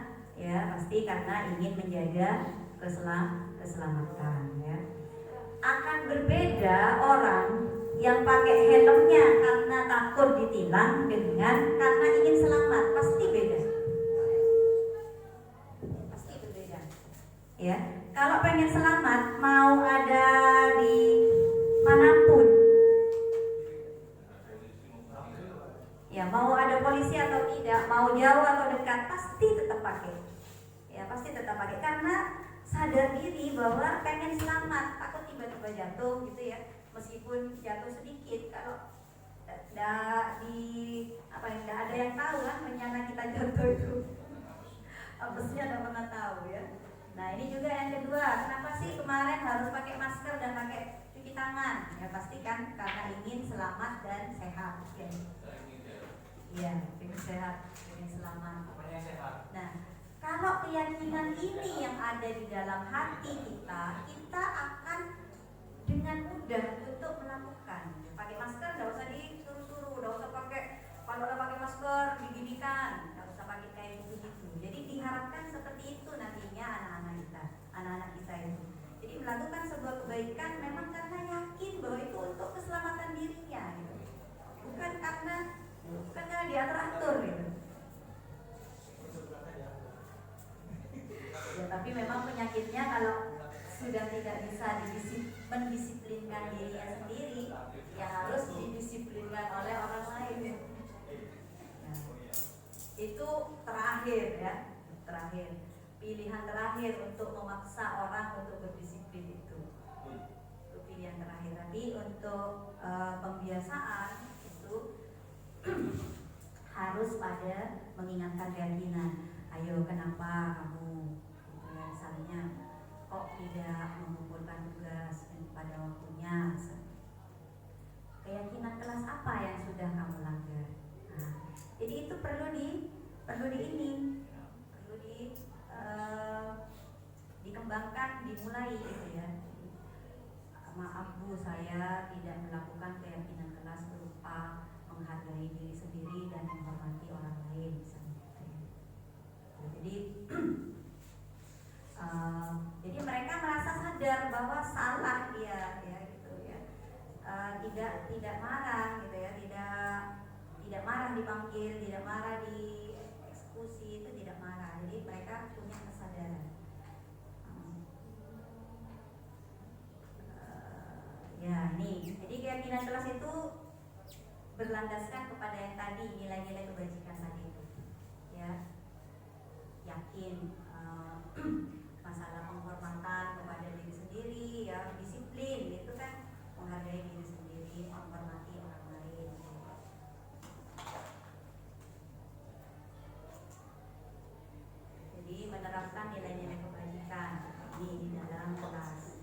ingin menjaga keselamatan. Ya. Akan berbeda orang yang pakai helmnya karena takut ditilang dengan karena ingin selamat, pasti beda. Pasti berbeda. Ya. Kalau pengen selamat, mau ada di manapun, meskipun jatuh sedikit, kalau tidak ada yang tahu kan rencana kita jatuh itu apesnya tidak pernah tahu ya. Nah ini juga yang kedua, kenapa sih kemarin harus pakai masker dan pakai cuci tangan? Ya pasti kan karena ingin selamat dan sehat ya. Iya, ingin sehat, ingin selamat. Nah kalau keyakinan ini yang ada di dalam hati kita, kita akan dengan mudah untuk melakukan. Pakai masker nggak usah disuruh-suruh, nggak usah pakai, kalau udah pakai masker diginikan, nggak usah pakai kayak gitu. Jadi diharapkan seperti itu nantinya anak-anak kita itu. Jadi melakukan sebuah kebaikan memang karena yakin bahwa itu untuk keselamatan dirinya, gitu. bukan karena diatur-atur gitu. Ya tapi memang penyakitnya kalau sudah tidak bisa mendisiplinkan dirinya sendiri, ya harus didisiplinkan oleh orang lain. Nah, itu terakhir ya, pilihan terakhir untuk memaksa orang untuk berdisiplin itu pilihan terakhir. Tapi untuk pembiasaan itu harus pada mengingatkan keyakinan. Ayo, kenapa kamu misalnya kok tidak mengumpulkan tugas pada waktunya? Keyakinan kelas apa yang sudah kamu langgar? Nah, jadi itu perlu dikembangkan, dimulai gitu ya. Maaf Bu, saya tidak melakukan keyakinan kelas berupa menghargai diri sendiri dan menghormati orang lain misalnya. Jadi mereka merasa sadar bahwa salah dia ya gitu ya. Tidak marah gitu ya, tidak marah dipanggil, tidak marah di eksekusi, itu tidak marah. Jadi mereka punya kesadaran. Ya ini, jadi keyakinan kelas itu berlandaskan kepada yang tadi, nilai-nilai kebajikan tadi itu ya. Yakin masalah penghormatan kepada diri sendiri ya, disiplin itu kan menghargai diri sendiri, menghormati orang lain. Jadi menerapkan nilai-nilai kebajikan ini di dalam kelas.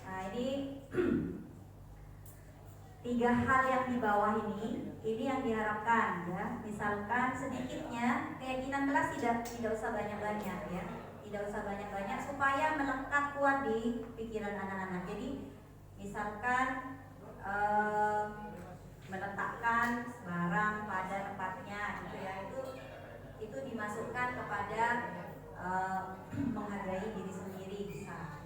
Nah ini 3 hal yang di bawah ini yang diharapkan ya. Misalkan sedikitnya keyakinan kelas tidak usah banyak-banyak ya, tidak usah banyak-banyak supaya melekat kuat di pikiran anak-anak. Jadi misalkan meletakkan barang pada tempatnya gitu ya, itu dimasukkan kepada menghargai diri sendiri, bisa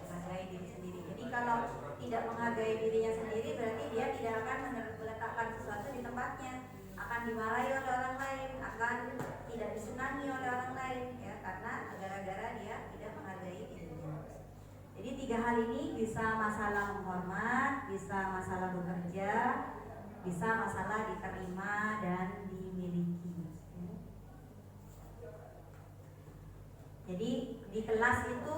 menghargai diri sendiri. Jadi kalau tidak menghargai dirinya sendiri berarti dia tidak akan meletakkan sesuatu di tempatnya, akan dimarahi oleh orang lain, akan tidak disenangi oleh orang lain ya, karena gara-gara dia tidak menghargai dirinya. Jadi 3 hal ini bisa masalah menghormat, bisa masalah bekerja, bisa masalah diterima dan dimiliki. Jadi di kelas itu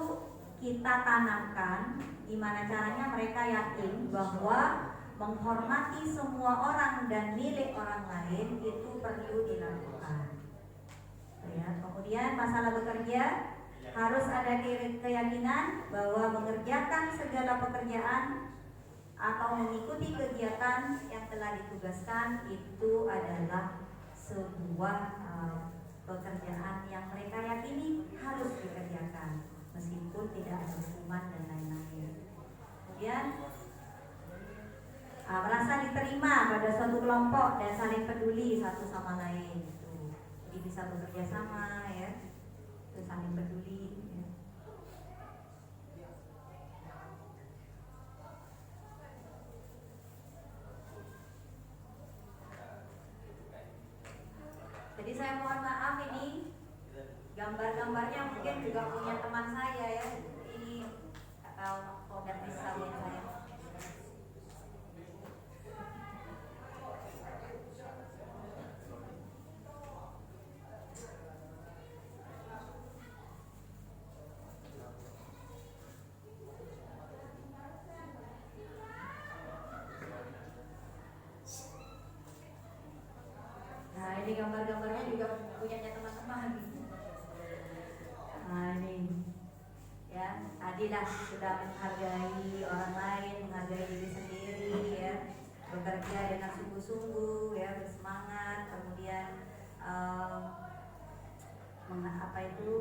kita tanamkan gimana caranya mereka yakin bahwa menghormati semua orang dan milik orang lain itu perlu dilakukan. Ya, kemudian masalah bekerja harus ada keyakinan bahwa mengerjakan segala pekerjaan atau mengikuti kegiatan yang telah ditugaskan itu adalah sebuah pekerjaan yang mereka yakini harus dikerjakan meskipun tidak ada hukuman dan lain-lain. Kemudian merasa diterima pada suatu kelompok dan saling peduli satu sama lain gitu. Jadi bisa bekerja sama ya, terus saling peduli ya. Jadi saya mohon maaf, ini gambar-gambarnya mungkin juga punya teman saya ya. Ini atau tidak bisa buat saya. gambar-gambarnya juga punyanya teman-teman. Nah ini ya, tadilah sudah menghargai orang lain, menghargai diri sendiri ya, bekerja dengan sungguh-sungguh ya, bersemangat, kemudian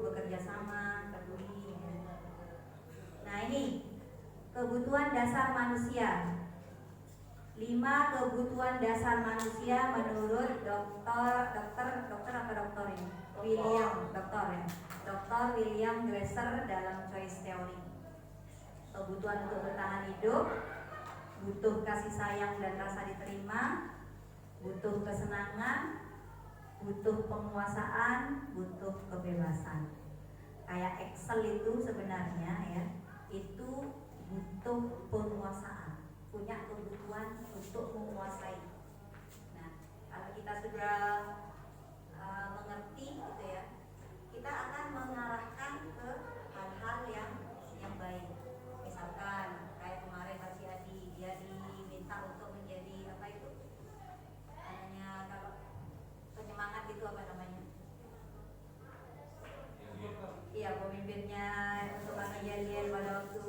bekerja sama, peduli ya. Nah ini kebutuhan dasar manusia. 5 kebutuhan dasar manusia menurut Dr. William Glasser dalam Choice Theory. Kebutuhan untuk bertahan hidup, butuh kasih sayang dan rasa diterima, butuh kesenangan, butuh penguasaan, butuh kebebasan. Kayak Excel itu sebenarnya ya, itu butuh penguasaan, punya kebutuhan untuk menguasai. Nah, kalau kita sudah mengerti gitu ya, kita akan mengarahkan ke hal-hal yang baik. Misalkan kayak kemarin Pak Adi, dia diminta untuk menjadi apa itu? Namanya kalau penyemangat itu apa namanya? Iya, pemimpinnya untuk anak yel pada waktu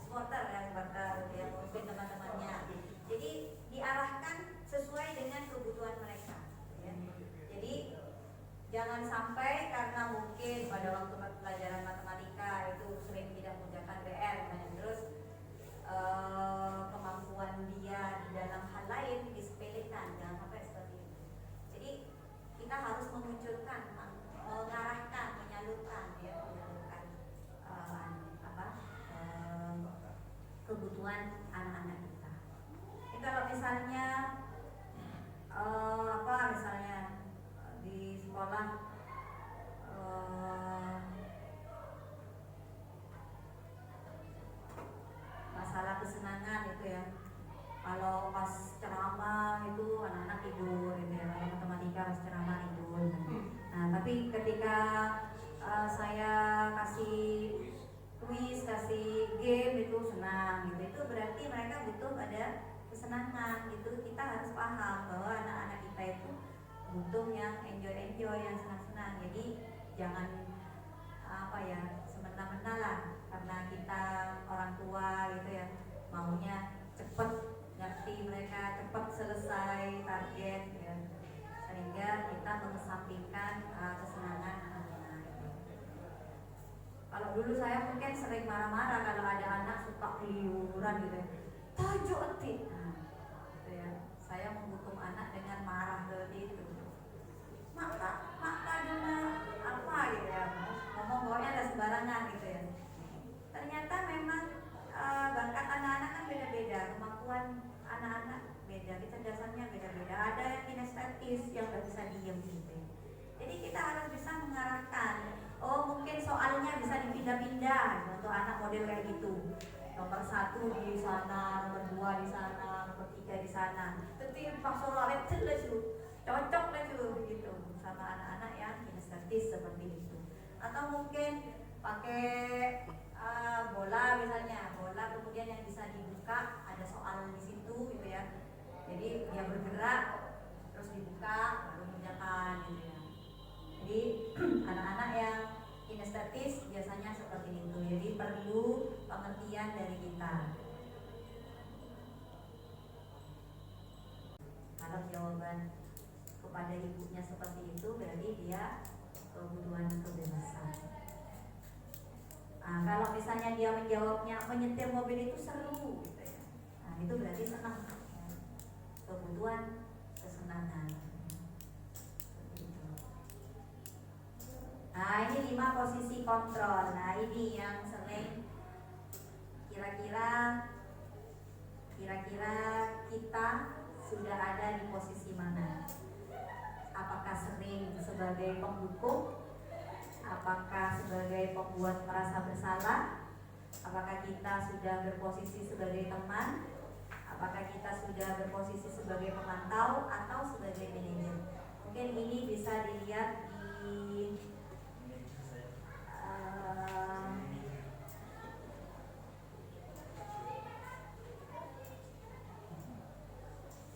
supporter yang memimpin teman-temannya. Jadi diarahkan sesuai dengan kebutuhan mereka ya. Jadi jangan sampai karena mungkin pada waktu pelajaran matematika itu sering tidak mengerjakan PR terus kemampuan dia di dalam hal lain disepelekan, jangan sampai seperti itu. Jadi kita harus memunculkan, mengarahkan, menyalurkan kebutuhan anak-anak kita. Jadi kalau misalnya misalnya di sekolah masalah kesenangan itu ya, kalau pas ceramah itu anak-anak tidur gitu ya, kalau matematika pas ceramah tidur. Nah tapi ketika saya kasih kuis, kasih game itu senang gitu, itu berarti mereka butuh ada kesenangan gitu. Kita harus paham bahwa anak-anak kita itu butuh yang enjoy, yang senang-senang. Jadi jangan semena-mena lah, karena kita orang tua gitu ya, maunya cepet ngerti mereka, cepet selesai target ya, sehingga kita mengesampingkan kesenangan anak-anak. Kalau dulu saya mungkin sering marah-marah kalau ada anak suka keliuran gitu, tajuk etik, gitu ya. Saya menghukum anak dengan marah seperti itu. Maka dulu apa gitu ya, ngomong bawahnya ada sembarangan gitu ya. Ternyata memang bakat anak-anak kan beda-beda, kemampuan anak-anak beda, kecerdasannya beda-beda. Ada yang kinestetis yang gak bisa diem gitu ya. Jadi kita harus bisa mengarahkan. Oh mungkin soalnya bisa dipindah-pindah untuk anak model kayak gitu. Nomor 1 di sana, nomor 2 di sana, nomor 3 di sana. Tapi pas soalnya cocok lah gitu sama anak-anak yang kinestetis seperti itu. Atau mungkin pakai bola misalnya, bola kemudian yang bisa dibuka, ada soal di situ gitu ya. Jadi dia bergerak terus dibuka baru mengerjakan gitu ya. Jadi anak-anak yang kinestetis biasanya seperti itu. Jadi perlu pengertian dari kita. Kalau jawaban kepada ibunya seperti itu, berarti dia kebutuhan kebebasan. Nah, kalau misalnya dia menjawabnya menyetir mobil itu seru gitu ya. Nah, itu berarti senang ya. Kebutuhan kesenangan. Nah, ini 5 posisi kontrol. Nah, ini yang sering kira-kira kita sudah ada di posisi mana? Apakah sering sebagai penghukum? Apakah sebagai pembuat merasa bersalah? Apakah kita sudah berposisi sebagai teman? Apakah kita sudah berposisi sebagai pemantau atau sebagai manajer? Mungkin ini bisa dilihat di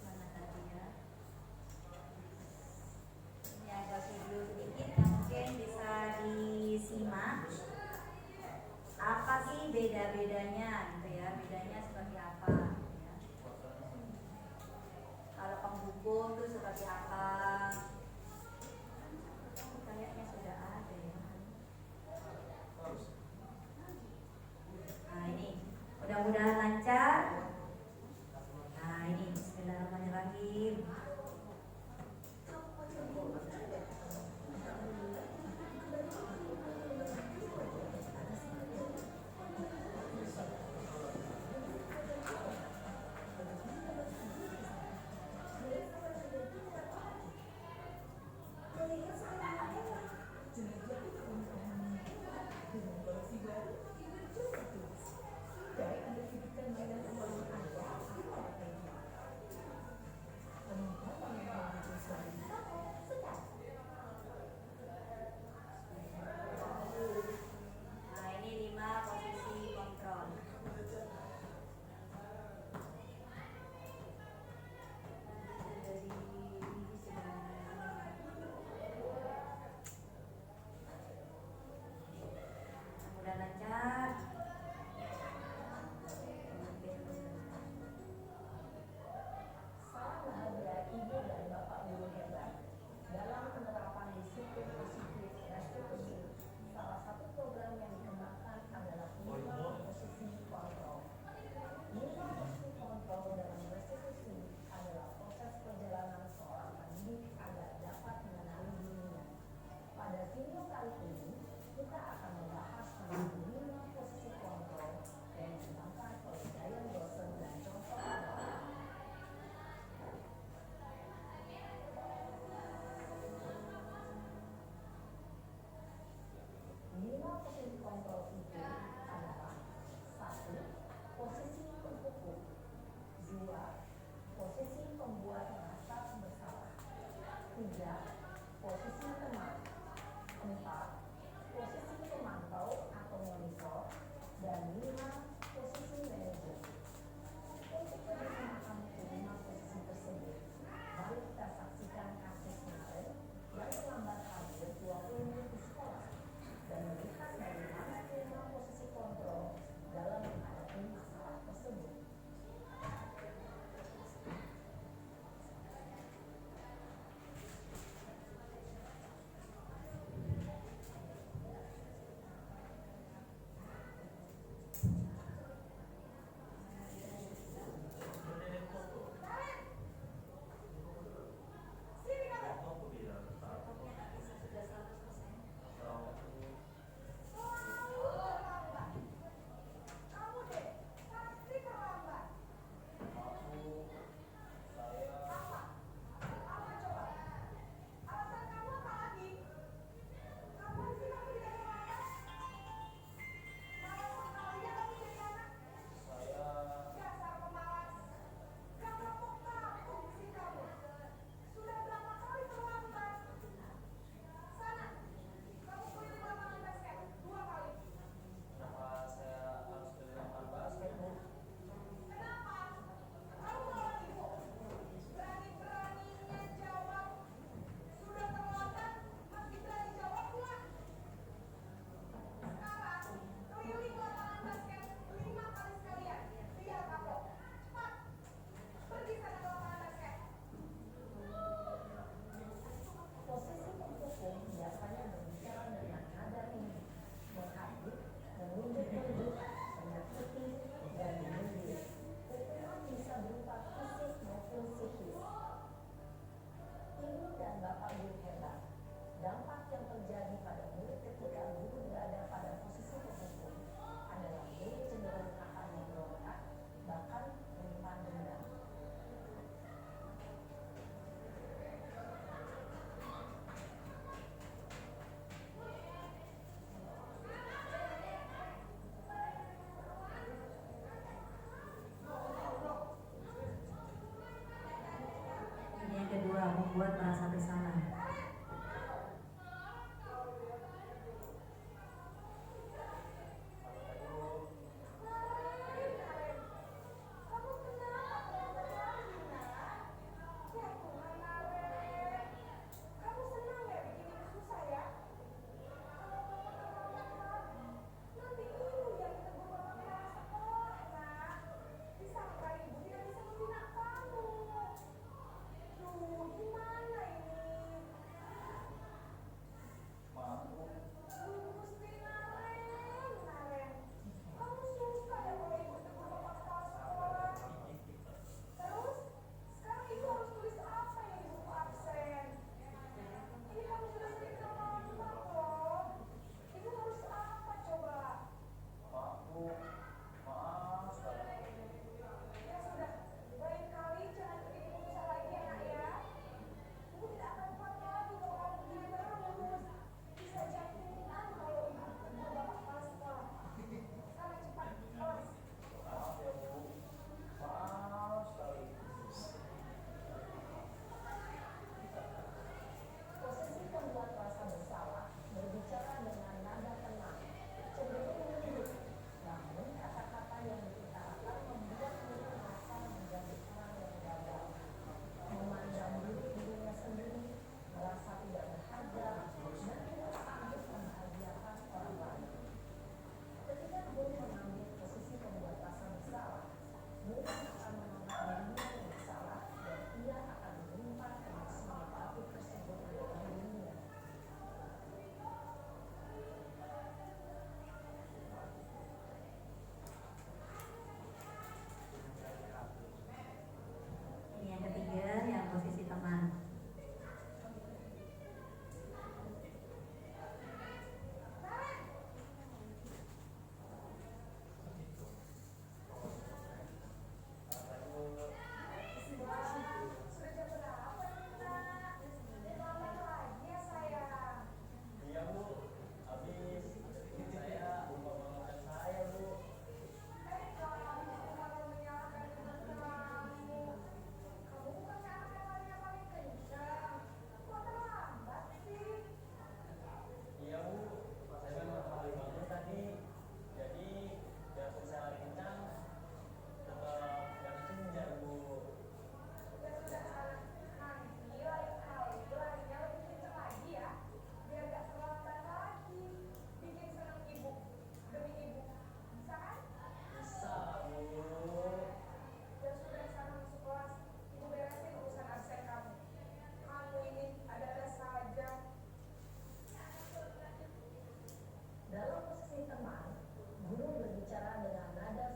mana tadi ya? beda-bedanya gitu ya, bedanya seperti apa ya. Kalau penghukum itu seperti apa? Kayaknya sudah ada ya. Nah ini mudah-mudahan lancar. Nah ini Bismillahirrahmanirrahim. Nah ini 5 posisi kontrol. Mudah lancar. Salam bahagia Ibu dan Bapak Guru hebat. Dalam penerapan disiplin positif restitusi, salah satu program yang dikembangkan adalah minimal posisi kontrol. Minimal posisi kontrol dalam restitusi adalah proses perjalanan seorang pendidik agar dapat mengenali dirinya. Pada video kali ini, kita akan membahas tentang minimal posisi kontrol yang dikembangkan oleh Diane Dawson dan contoh adalah minimal posisi kontrol itu adalah 1. Posisi penghukum, 2. Posisi pembuat merasa bersalah, 3. Posisi teman, 4. Posisi pemantau atau monitor, dan 5. Posisi manajer. Untuk lebih memahami kelima posisi tersebut, mari kita saksikan kasus kemarin yang terlambat hadir 20 menit di sekolah dan melihat bagaimana kelima posisi kontrol dalam menghadapi masalah tersebut. Posisi penghukum biasanya berbicara dengan nada tinggi, menghadap, menunjuk-nunjuk, menyakiti, dan menyindir. Hukuman bisa berupa fisik maupun psikis. Ibu dan Bapak Guru hebat. Dampak yang terjadi pada murid ketika guru berada pada posisi penghukum adalah murid cenderung akan memberontak, bahkan menyimpan dendam. Ini yang kedua, membuat merasa bersalah. Nanti ibu yang tegur bapak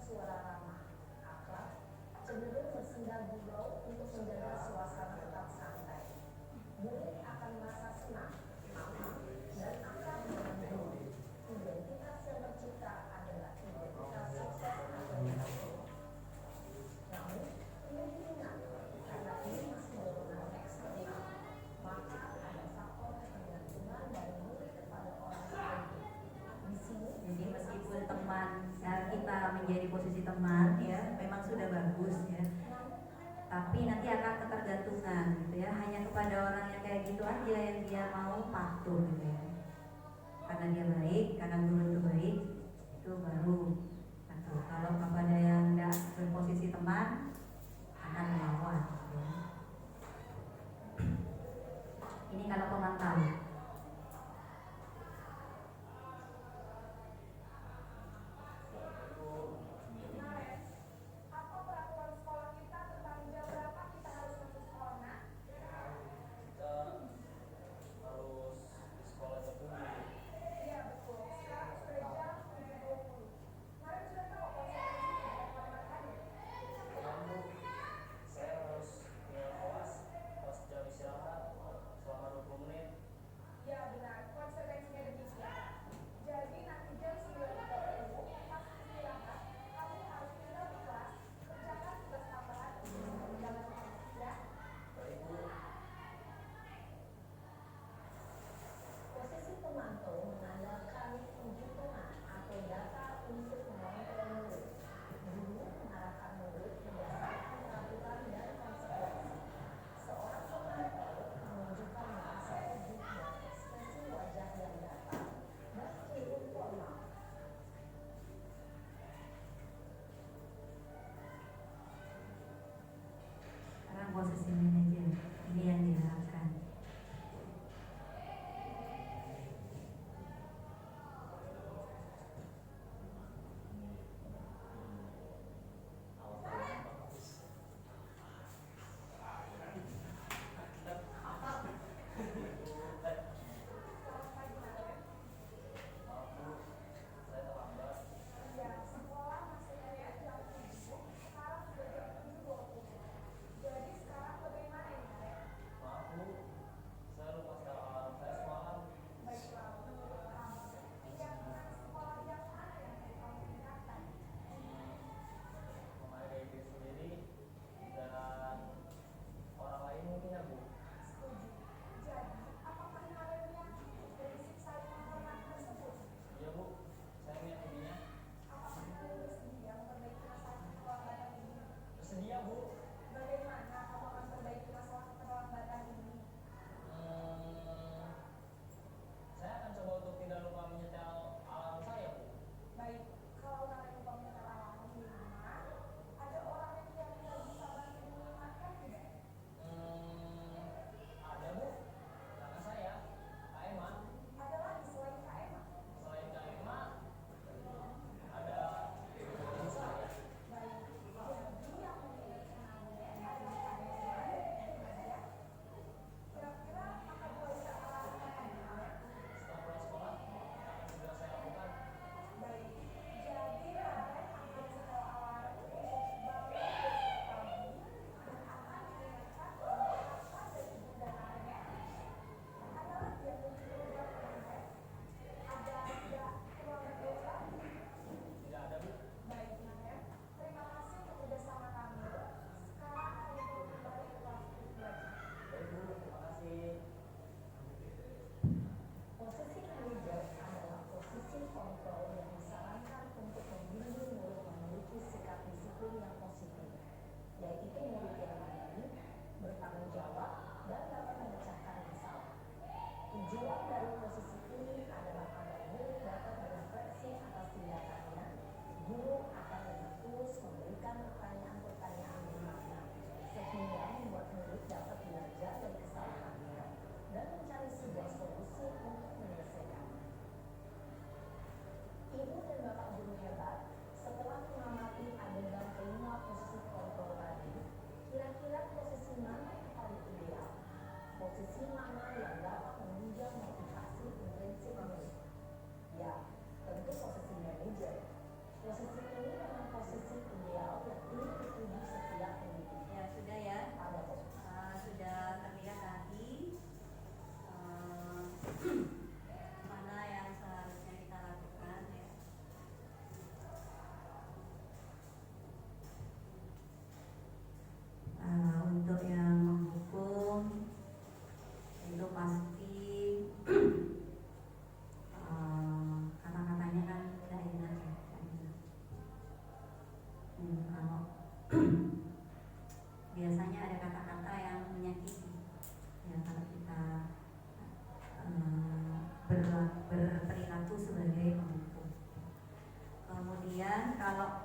bersuara ramah, akrab, cenderung bersenda gurau untuk menjaga suasana tetap santai. Murid akan merasa senang, aman, dan akrab dengan guru. Identitas yang tercipta adalah identitas sukses akademik. Namun, perlu diingat, karena ini masih dorongan eksternal, maka ada faktor ketergantungan dari murid kepada orang lain. Di sini, Jadi meskipun teman kita menjadi posisi teman ya, memang sudah bagus ya. Tapi nanti akan ketergantungan gitu ya, hanya kepada orang yang kayak gitu aja yang dia mau patuh gitu ya. Karena dia baik, karena guru itu baik, itu baru patuh. Kalau kepada yang tidak berposisi teman akan melawan gitu ya. Ini kalau pemantau. Apa peraturan sekolah kita tentang jam berapa kita harus masuk sekolah, Nak? Kita harus di sekolah jam 7. Iya betul. Sekarang sudah jam 7.20. Mari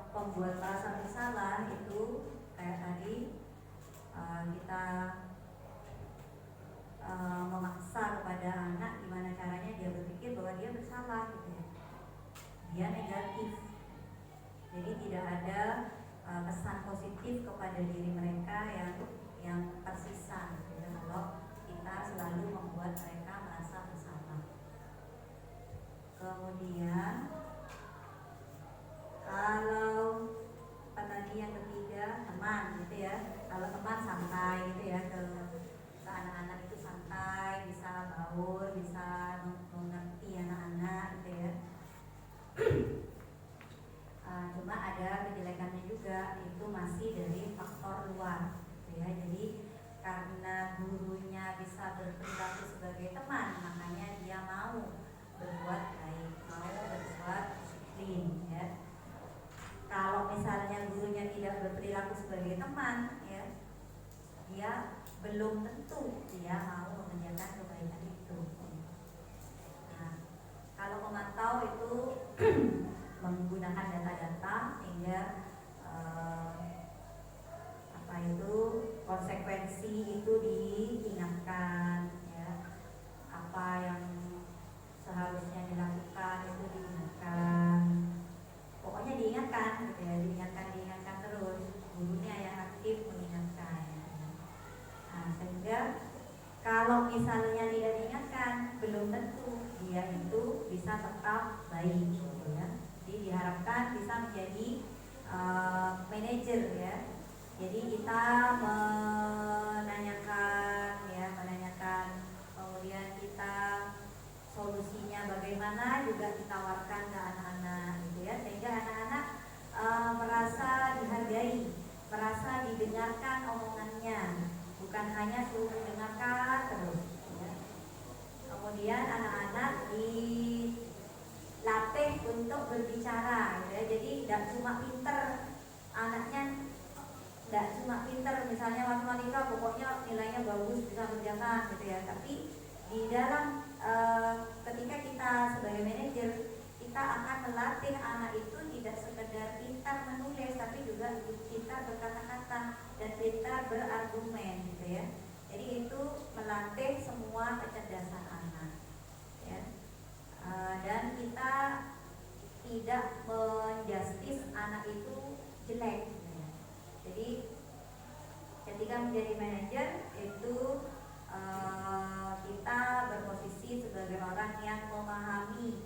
pembuat merasa bersalah itu kayak tadi kita memaksa kepada anak gimana caranya dia berpikir bahwa dia bersalah gitu ya, dia negatif, jadi tidak ada pesan positif kepada diri mereka yang tersisa gitu ya, kalau kita selalu membuat mereka merasa bersalah. Kemudian kalau apa tadi yang ketiga, teman gitu ya, kalau teman santai gitu ya, ke anak-anak itu santai, bisa baur, bisa mengerti anak-anak gitu ya. Cuma ada kejelekannya juga, itu masih dari faktor luar gitu ya. Jadi karena gurunya bisa berperilaku sebagai teman, makanya dia mau berbuat baik, mau berbuat disiplin ya. Kalau misalnya gurunya tidak berperilaku sebagai teman ya, dia belum tentu dia mau mengerjakan kebaikan itu. Nah, kalau memantau itu menggunakan data-data sehingga konsekuensi itu diingatkan ya, apa yang seharusnya dilakukan itu diingatkan, pokoknya diingatkan gitu ya, diingatkan terus, gurunya yang aktif mengingatkan ya. Nah, sehingga kalau misalnya tidak diingatkan, belum tentu dia itu bisa tetap baik gitu ya. Jadi diharapkan bisa menjadi manajer ya. Jadi kita menanyakan, kemudian kita solusinya bagaimana juga ditawarkan ke anak-anak gitu ya, sehingga anak-anak merasa dihargai, merasa didengarkan omongannya, bukan hanya suruh mendengarkan terus ya. Kemudian anak-anak dilatih untuk berbicara ya. Jadi tidak cuma pinter, anaknya tidak cuma pinter misalnya matematika pokoknya nilainya bagus bisa kerjakan gitu ya, tapi di dalam ketika kita sebagai manajer, kita akan melatih anak itu tidak sekedar pintar menulis, tapi juga pintar berkata-kata dan pintar berargumen gitu ya. Jadi itu melatih semua kecerdasan anak ya. Dan kita tidak menjustis anak itu jelek gitu ya. Jadi ketika menjadi manajer itu kita berposisi sebagai orang yang memahami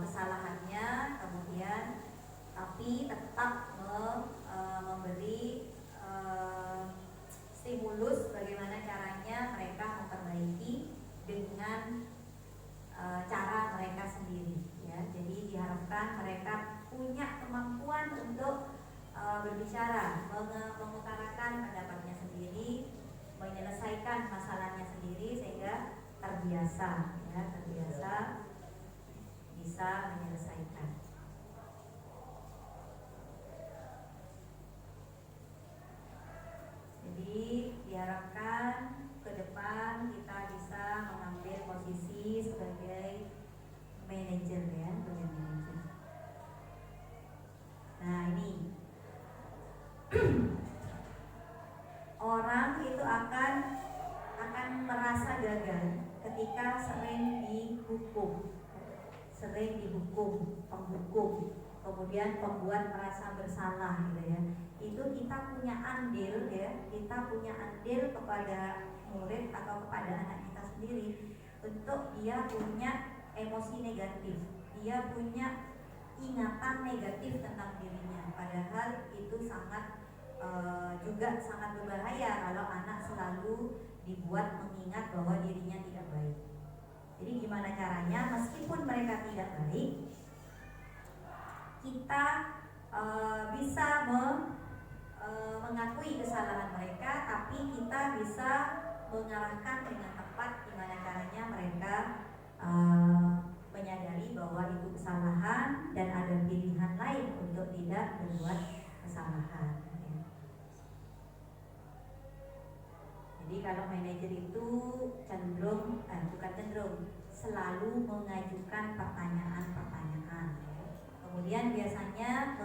kesalahannya, kemudian tapi tetap memberi stimulus bagaimana caranya mereka memperbaiki dengan cara mereka sendiri ya. Jadi diharapkan mereka punya kemampuan untuk berbicara, mengutarakan pendapatnya sendiri, menyelesaikan masalahnya sendiri, sehingga terbiasa bisa menyelesaikan. Jadi diharapkan ke depan kita bisa mengambil posisi sebagai manajer ya, sebagai manajer. Nah ini orang itu akan merasa gagal ketika sering dihukum, penghukum, kemudian pembuat merasa bersalah gitu ya. Itu kita punya andil ya, kita punya andil kepada murid atau kepada anak kita sendiri untuk dia punya emosi negatif, dia punya ingatan negatif tentang dirinya. Padahal itu juga sangat berbahaya kalau anak selalu dibuat mengingat bahwa dirinya tidak baik. Jadi gimana caranya meskipun mereka tidak baik, kita bisa mengakui kesalahan mereka, tapi kita bisa mengarahkan dengan tepat gimana caranya mereka menyadari bahwa itu kesalahan dan ada pilihan lain untuk tidak berbuat kesalahan. Jadi kalau manajer itu selalu mengajukan pertanyaan-pertanyaan. Kemudian biasanya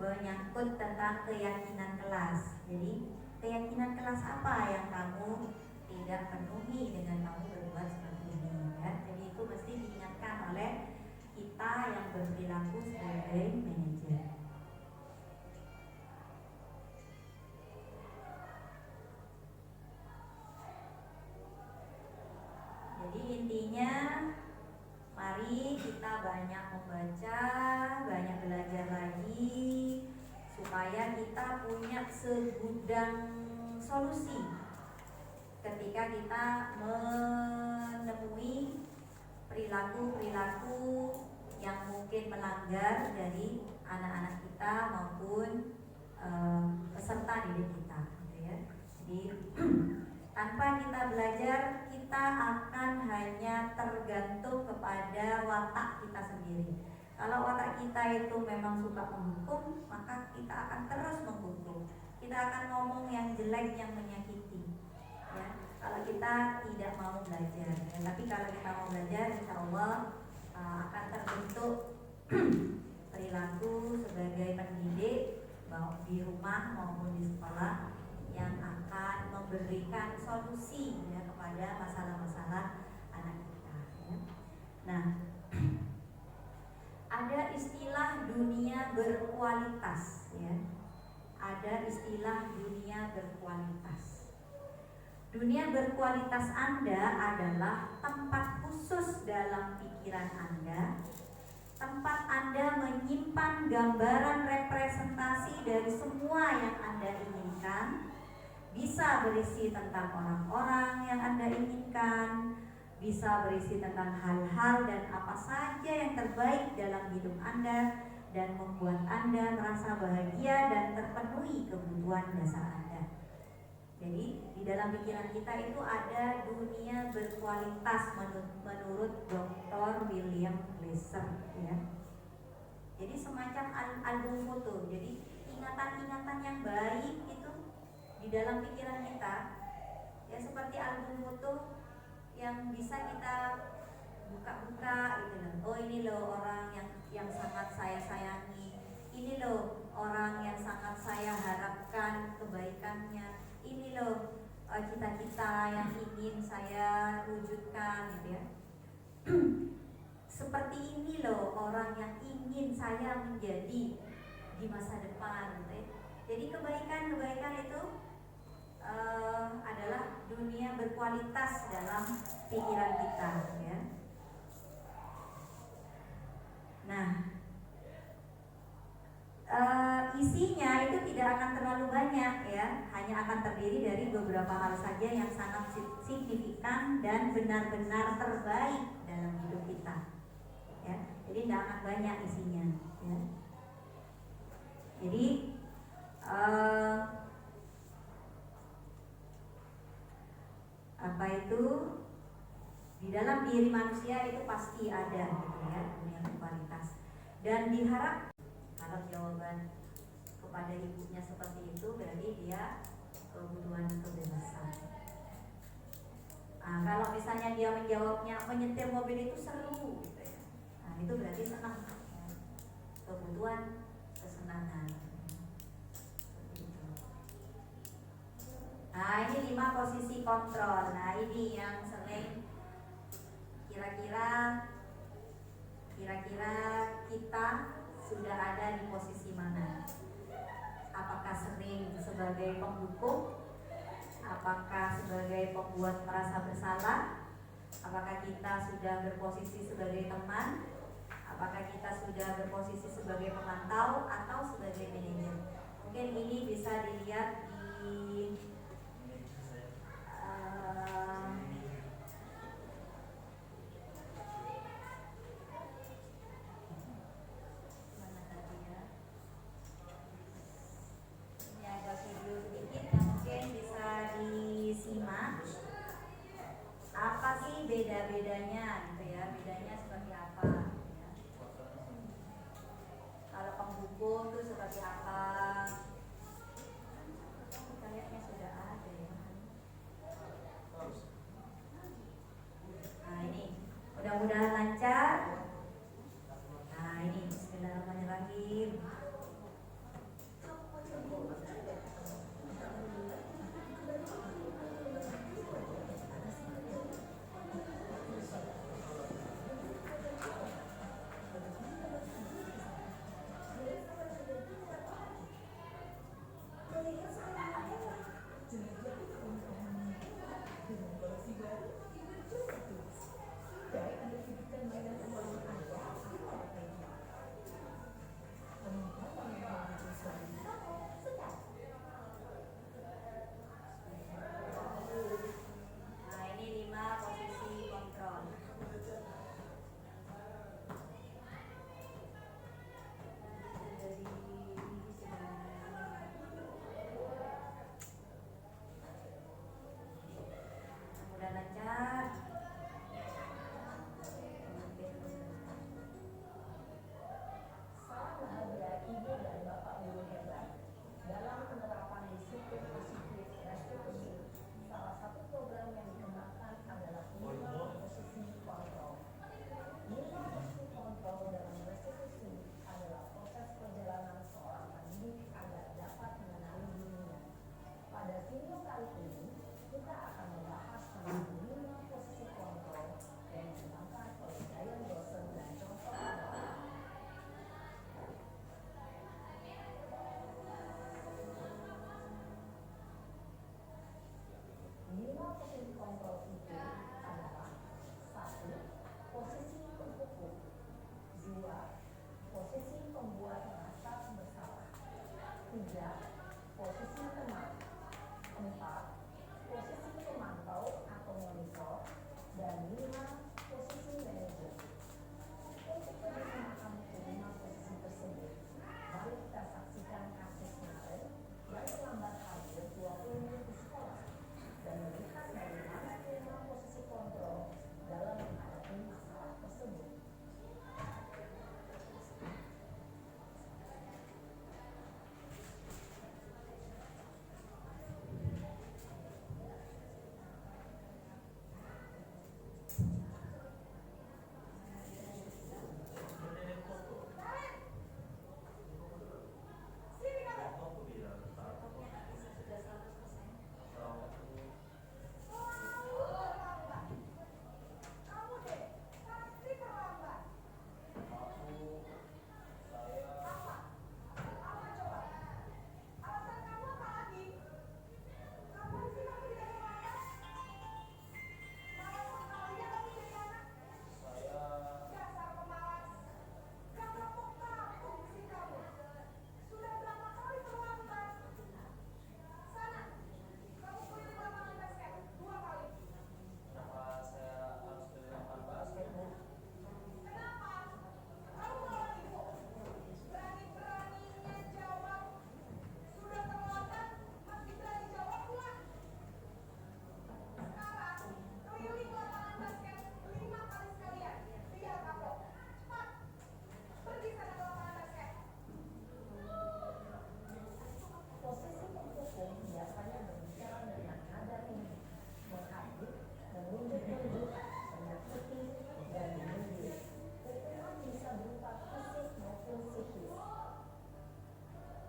menyangkut tentang keyakinan kelas. Jadi keyakinan kelas apa yang kamu tidak penuhi dengan kamu berbuat seperti ini, ya. Jadi itu mesti diingatkan oleh kita yang berperilaku sebagai manajer. Jadi intinya, mari kita banyak membaca, banyak belajar lagi, supaya kita punya segudang solusi ketika kita menemui perilaku-perilaku yang mungkin melanggar dari anak-anak kita maupun peserta didik kita, gitu ya. Jadi tanpa kita belajar, kita akan hanya tergantung kepada watak kita sendiri. Kalau watak kita itu memang suka menghukum, maka kita akan terus menghukum. Kita akan ngomong yang jelek, yang menyakiti, ya. Kalau kita tidak mau belajar, ya. Tapi kalau kita mau belajar, insya Allah akan terbentuk perilaku sebagai pendidik, baik di rumah maupun di sekolah, yang akan memberikan solusi, ya, kepada masalah-masalah anak kita, ya. Nah, ada istilah dunia berkualitas, ya. Ada istilah dunia berkualitas. Dunia berkualitas Anda adalah tempat khusus dalam pikiran Anda, tempat Anda menyimpan gambaran representasi dari semua yang Anda inginkan. Bisa berisi tentang orang-orang yang Anda inginkan, bisa berisi tentang hal-hal dan apa saja yang terbaik dalam hidup Anda dan membuat Anda merasa bahagia dan terpenuhi kebutuhan dasar Anda. Jadi di dalam pikiran kita itu ada dunia berkualitas menurut Dr. William Glasser, ya. Jadi semacam album foto. Jadi ingatan-ingatan yang baik itu di dalam pikiran kita, ya, seperti album foto yang bisa kita buka-buka gitu loh. Oh, ini loh orang yang sangat saya sayangi. Ini loh orang yang sangat saya harapkan kebaikannya. Ini loh cita-cita yang ingin saya wujudkan, gitu ya. Seperti ini loh orang yang ingin saya menjadi di masa depan, gitu ya. Jadi kebaikan-kebaikan itu adalah dunia berkualitas dalam pikiran kita, ya. Nah, isinya itu tidak akan terlalu banyak, ya. Hanya akan terdiri dari beberapa hal saja yang sangat signifikan dan benar-benar terbaik dalam hidup kita, ya. Jadi tidak akan banyak isinya, ya. Jadi apa itu di dalam diri manusia itu pasti ada, gitu ya, dunia berkualitas. Dan diharap kalau jawaban kepada ibunya seperti itu, berarti dia kebutuhan kebebasan. Nah, kalau misalnya dia menjawabnya menyetir mobil itu seru, gitu ya. Nah, itu berarti senang, ya. Kebutuhan kesenangan. Nah, ini 5 posisi kontrol. Nah, ini yang sering kira-kira kita sudah ada di posisi mana? Apakah sering sebagai penghukum? Apakah sebagai pembuat merasa bersalah? Apakah kita sudah berposisi sebagai teman? Apakah kita sudah berposisi sebagai pemantau atau sebagai manajer? Mungkin ini bisa dilihat di mana tadi, ya? Ini ada video sedikit yang mungkin bisa disimak. Apa sih beda-bedanya, gitu ya? Bedanya seperti apa, ya? Kalau penghukum itu seperti apa? Kayaknya sudah ada, ya. Nah, ini mudah-mudahan lancar. Nah, ini bismillahirrahmanirrahim. 3. Posisi teman. 4. Posisi pemantau atau monitor. Dan 5. Posisi manajer. Untuk lebih memahami kelima posisi tersebut, mari kita saksikan kasus kemarin yang terlambat hadir 20 menit di sekolah dan melihat bagaimana kelima posisi kontrol dalam menghadapi masalah tersebut. Kamu deh, pasti terlambat. Apa? Apa coba? Alasan kamu apa lagi? Kapan sih kamu tidak terlambat? Malas sekali ya kamu jadi anak. Dasar pemalas. Gak kapok-kapok sih kamu. Sudah berapa kali terlambat? Sana, kamu keliling lapangan basket 2 kali. Kenapa saya harus beli lapangan basket, Bu? Kenapa? Kamu melawan ibu. Berani-beraninya jawab. Sudah terlambat, masih berani jawab pula. Sekarang, keliling lapangan basket 5 kali sekalian. Biar kapok. Cepat. Pergi sana ke lapangan basket. Posisi penghukum biasanya berbicara dengan nada tinggi, menghardik, menunjuk-nunjuk, menyakiti, dan menyindir. Hukuman bisa berupa fisik maupun psikis.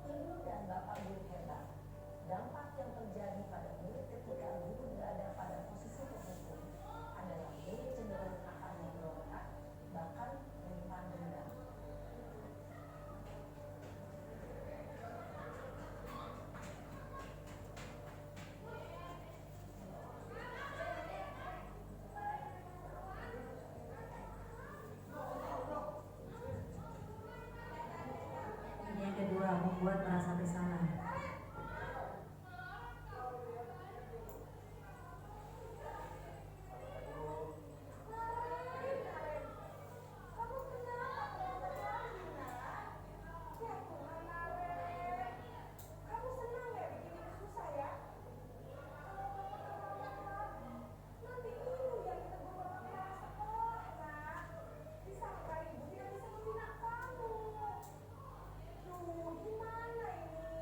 Ibu dan bapak guru hebat. Dampak yang terjadi pada murid ketika guru berada pada posisi penghukum adalah murid cenderung akan memberontak, bahkan menyimpan dendam. Ini yang kedua, membuat merasa bersalah. Kamu kenapa terlambat lagi, nak? Ya Tuhan, Naren. Kamu senang ya bikin ibu susah ya? Kalau kamu terlambat lagi, nanti ibu yang ditegur bapak kepala sekolah, nak. Disangka ibu tidak bisa membina kamu. Duh, gimana ini?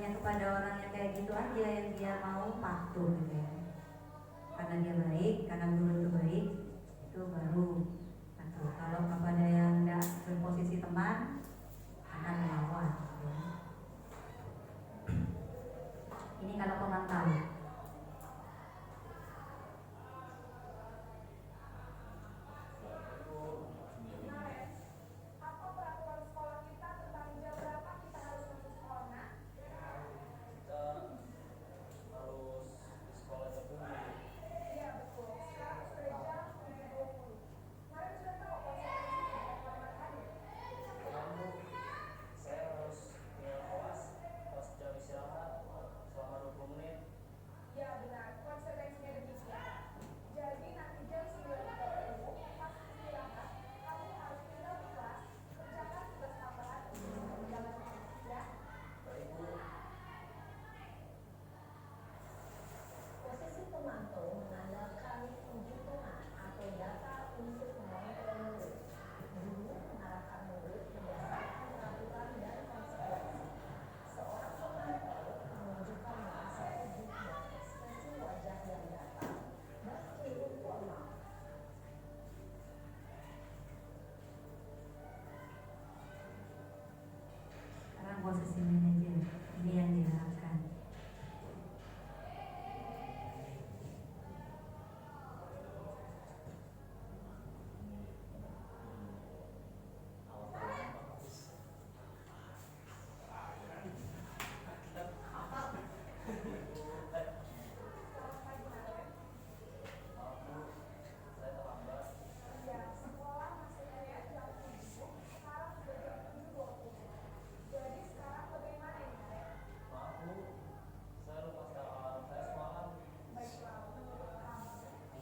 hanya kepada orang yang kayak gitu aja yang dia mau patuh gitu ya. Karena dia baik, karena guru itu baik, itu baru patuh. Kalau kepada yang tidak berposisi teman akan melawan gitu ya. Ini kalau pemantau. Kemarin, apa peraturan sekolah kita tentang jam berapa kita harus masuk sekolah, Nak? Kita harus di sekolah jam 7. Iya betul, sekarang sudah jam 7.20. Kemarin sudah tahu konsekuensinya dan selamat hari. Lalu saya harus tinggal kelas pas jam istirahat selama 20 menit. Ya benar, konsekuensinya demikian. Jadi nanti jam 9.30 pas istirahat, kamu harus tinggal di kelas, kerjakan tugas tambahan untuk perjalanan ya. Baik Bu. Posisi pemantau mengandalkan penghitungan atau data untuk mengontrol murid. Guru mengarahkan murid berdasarkan peraturan dan konsekuensi. Seorang pemantau menunjukkan bahasa tubuh dan ekspresi wajah yang datar dan cenderung formal. Sekarang posisi manajer, ini yang diharapkan. Selamat pagi Maren. Maaf Bu, saya terlambat. Ya, sekolah masuknya jam 7, sekarang sudah jam 7.20. Jadi sekarang bagaimana ini Maren? Maaf Bu, saya lupa setel alarm saya semalam. Baiklah, menurut kamu,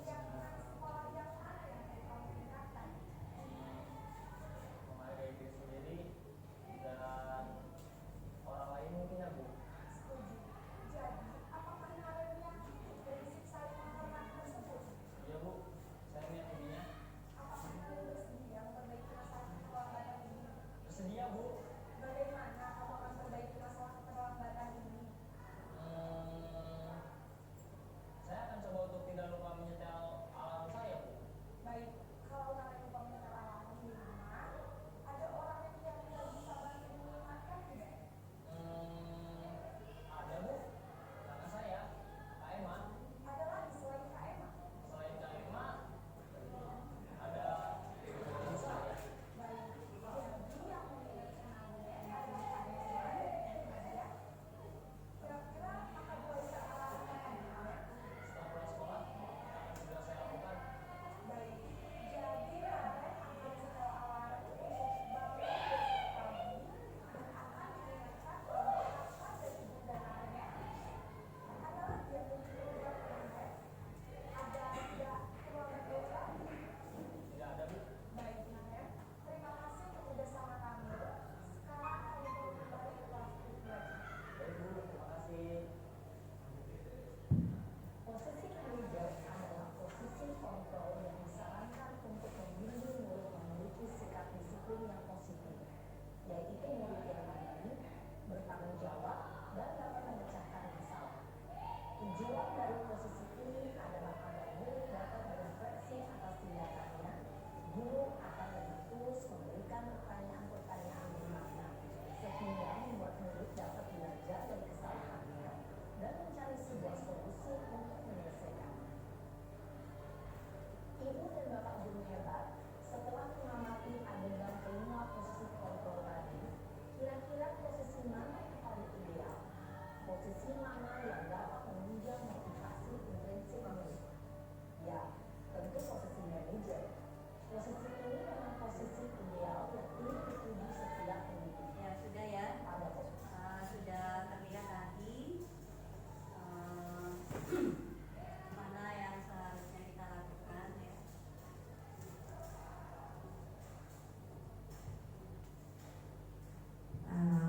keyakinan sekolah yang mana yang perlu kamu tingkatkan? Menghargai diri sendiri dan orang lain mungkin ya Bu. Setuju. Jadi, apakah Maren meyakini prinsip saling menghormati tersebut? Iya Bu, saya meyakininya. Apakah Maren bersedia memperbaiki masalah keterlambatan ini? Bersedia Bu. Bagaimana kamu akan memperbaiki masalah keterlambatan ini? Saya akan coba untuk tidak lupa menyetel alarm saya Bu. Baik, kalau Maren lupa menyetel alarm di rumah, ada orang yang kira-kira bisa bantu mengingatkan tidak? Ada Bu, karena saya Kak Emma. Ada lagi selain Kak Emma? Selain Kak Emma, ada ibu saya. Baik, jadi yang mengingatkan adalah Kak Emma dan Nadia. Kira-kira akan mulai alarm kapan Maren? Setelah pulang sekolah akan segera saya lakukan. Baik, jadi Maren akan setel alarm untuk bangun besok pagi dan akan mengingatkan bahwa kakak dan ibu dan Maren. Ada lagi yang mungkin perlu dilakukan Maren? Ada tidak terlambat jauh lagi? Tidak ada Bu. Baik Maren, terima kasih untuk kerjasama kami. Sekarang kami perlu kembali ke kelas privat. Baik Bu, terima kasih. Posisi manajer adalah posisi kontrol yang disarankan untuk membimbing murid memiliki sikap disiplin yang positif, yaitu murid yang mandiri, bertanggung jawab, dan dapat memecahkan masalah. Tujuan dari posisi ini adalah agar murid dapat berefleksi atas tindakannya. Guru akan lebih tulus memberikan pertanyaan-pertanyaan bermakna, sehingga membuat murid dapat belajar dari kesalahannya dan mencari sebuah solusi untuk menyelesaikannya. Ibu dan Bapak guru hebat, setelah mengamati adegan kelima posisi kontrol tadi, kira-kira posisi mana yang paling ideal? Posisi mana yang dapat menunjang motivasi intrinsik murid? Ya, tentu posisi manajer. Posisi ini memang posisi ideal yang ingin dituju setiap pendidik. Ya sudah ya. Pada posisi Sudah terlihat tadi mana yang seharusnya kita lakukan ya.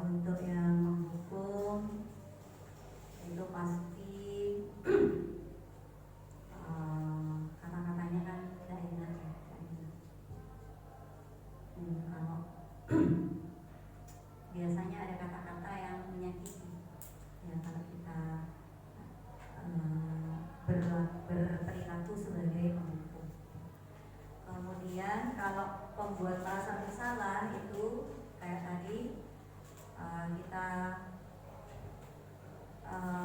Untuk yang menghukum itu pasti kata-katanya kan tidak enak ya, tidak enak. Kalau biasanya ada kata-kata yang menyakiti. sebagai penghukum. Kemudian kalau pembuat merasa bersalah itu kayak tadi kita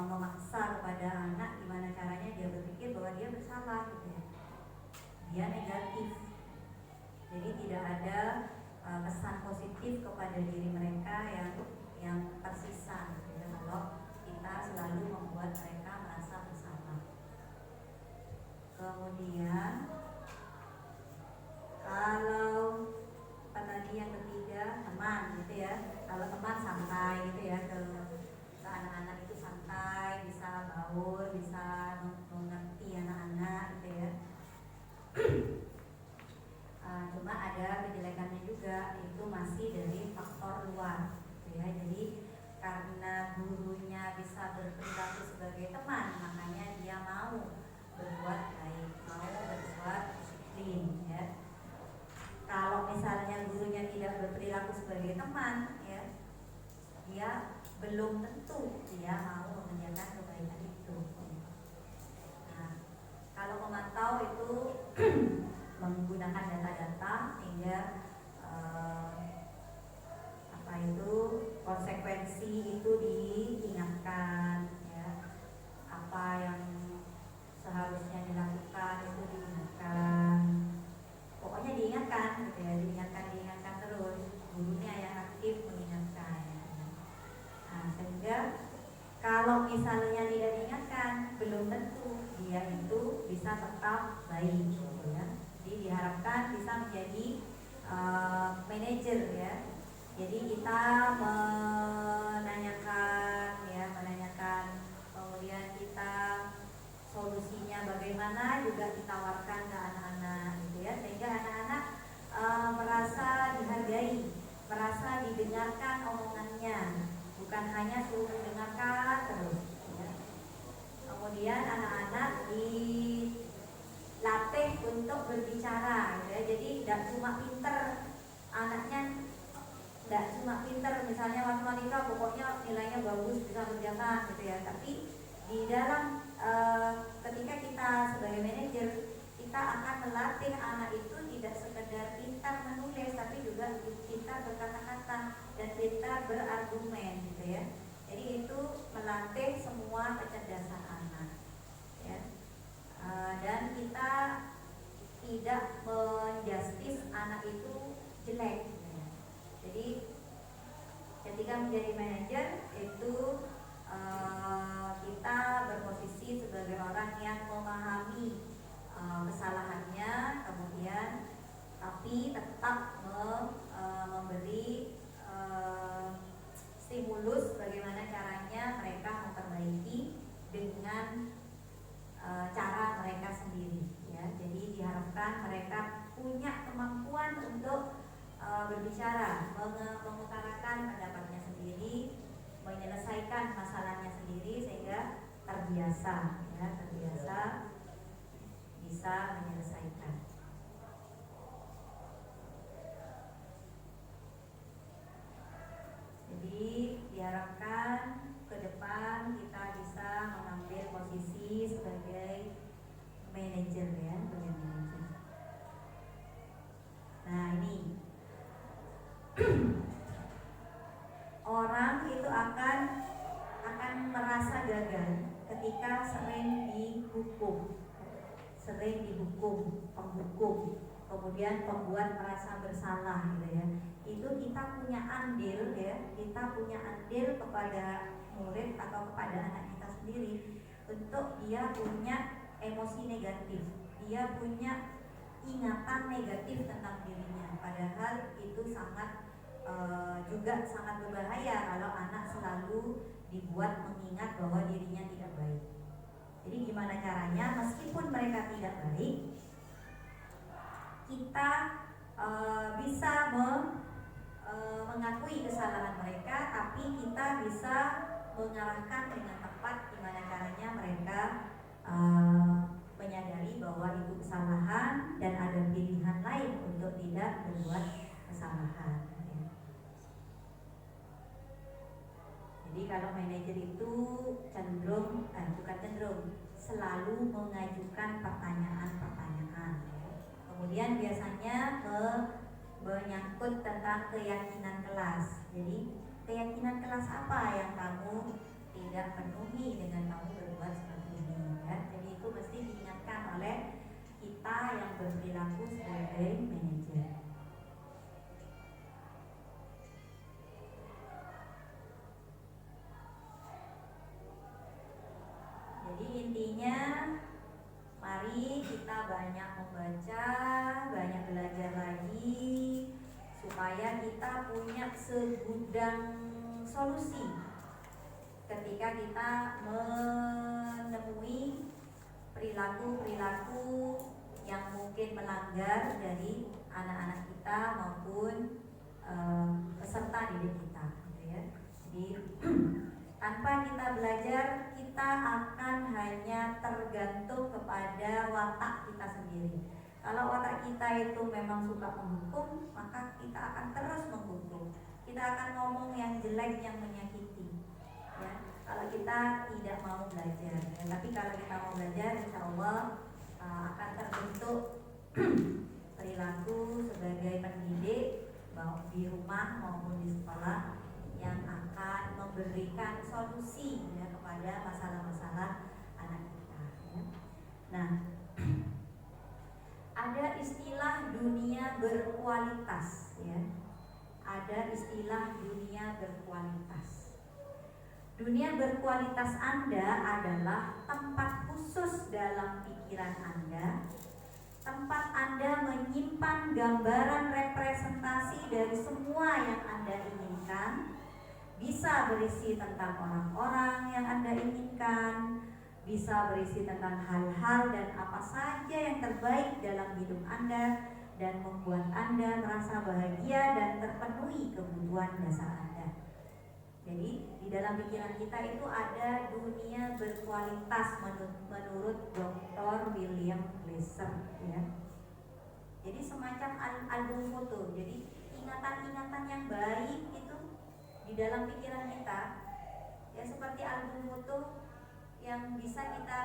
memaksa kepada anak gimana caranya dia berpikir bahwa dia bersalah gitu ya. Dia negatif. Jadi tidak ada kesan positif kepada diri mereka yang tersisa gitu ya, kalau kita selalu membuat mereka merasa bersalah. Kemudian kalau tadi yang ketiga teman gitu ya, kalau teman santai gitu ya, ke anak-anak itu santai, bisa baur, bisa mengerti anak-anak gitu ya. Cuma ada kejelekannya juga, itu masih dari faktor luar gitu ya. Jadi karena gurunya bisa berperilaku sebagai teman, makanya dia mau berbuat baik, mau berbuat disiplin ya. Kalau misalnya gurunya tidak berperilaku sebagai teman ya, dia belum tentu dia mau mengerjakan kebaikan itu. Nah, kalau memantau itu menggunakan data-data sehingga konsekuensi itu diingatkan ya, apa yang seharusnya dilakukan itu diingatkan, pokoknya diingatkan gitu ya, diingatkan terus, gurunya yang aktif mengingatkan ya. Nah, sehingga kalau misalnya tidak diingatkan, belum tentu dia itu bisa tetap baik gitu ya. Jadi diharapkan bisa menjadi manajer ya. Jadi kita menanyakan, kemudian kita solusinya bagaimana juga ditawarkan ke anak-anak gitu ya, sehingga anak-anak merasa dihargai, merasa didengarkan omongannya, bukan hanya suruh mendengarkan terus ya. Kemudian anak-anak dilatih untuk berbicara gitu ya. Jadi tidak cuma pinter anaknya, tidak cuma pinter misalnya matematika pokoknya nilainya bagus bisa kerjakan gitu ya, tapi di dalam ketika kita sebagai manajer, kita akan melatih anak itu tidak sekedar pintar menulis, tapi juga pintar berkata-kata dan pintar berargumen gitu ya. Jadi itu melatih semua kecerdasan anak ya. Dan kita tidak menjustis anak itu jelek gitu ya. Jadi ketika menjadi manajer itu kita berposisi sebagai orang yang memahami kesalahannya, kemudian tapi tetap memberi stimulus bagaimana caranya mereka memperbaiki dengan cara mereka sendiri ya. Jadi diharapkan mereka punya kemampuan untuk berbicara, mengutarakan pendapatnya sendiri, menyelesaikan masalahnya sendiri, sehingga terbiasa bisa menyelesaikan. Jadi diharapkan ke depan kita bisa mengambil posisi sebagai manajer ya, sebagai manajer. Nah ini orang itu akan merasa gagal ketika sering dihukum, penghukum, kemudian pembuat merasa bersalah gitu ya. Itu kita punya andil ya, kita punya andil kepada murid atau kepada anak kita sendiri untuk dia punya emosi negatif, dia punya ingatan negatif tentang dirinya. Padahal itu juga sangat berbahaya kalau anak selalu dibuat mengingat bahwa dirinya tidak baik. Jadi gimana caranya meskipun mereka tidak baik, kita bisa mengakui kesalahan mereka, tapi kita bisa mengarahkan dengan tepat gimana caranya mereka menyadari bahwa itu kesalahan dan ada pilihan lain untuk tidak berbuat kesalahan. Jadi kalau manajer itu cenderung selalu mengajukan pertanyaan-pertanyaan. Kemudian biasanya menyangkut tentang keyakinan kelas. Jadi keyakinan kelas apa yang kamu tidak penuhi dengan kamu berbuat seperti ini, ya. Jadi itu mesti diingatkan oleh kita yang berperilaku sebagai manajer. Jadi intinya mari kita banyak membaca, banyak belajar lagi supaya kita punya segudang solusi ketika kita menemui perilaku-perilaku yang mungkin melanggar dari anak-anak kita maupun peserta didik kita, gitu ya. Jadi tanpa kita belajar, kita akan hanya tergantung kepada watak kita sendiri. Kalau watak kita itu memang suka menghukum, maka kita akan terus menghukum. Kita akan ngomong yang jelek, yang menyakiti, ya. Kalau kita tidak mau belajar, ya. Tapi kalau kita mau belajar, insya Allah akan terbentuk perilaku sebagai pendidik, baik di rumah maupun di sekolah, yang akan memberikan solusi, ya, kepada masalah-masalah anak kita, ya. Nah, ada istilah dunia berkualitas, ya. Ada istilah dunia berkualitas. Dunia berkualitas Anda adalah tempat khusus dalam pikiran Anda, tempat Anda menyimpan gambaran representasi dari semua yang Anda inginkan. Bisa berisi tentang orang-orang yang Anda inginkan, bisa berisi tentang hal-hal dan apa saja yang terbaik dalam hidup Anda dan membuat Anda merasa bahagia dan terpenuhi kebutuhan dasar Anda. Jadi di dalam pikiran kita itu ada dunia berkualitas menurut Dr. William Glasser, ya. Jadi semacam album foto. Jadi ingatan-ingatan yang baik itu di dalam pikiran kita, ya, seperti album foto yang bisa kita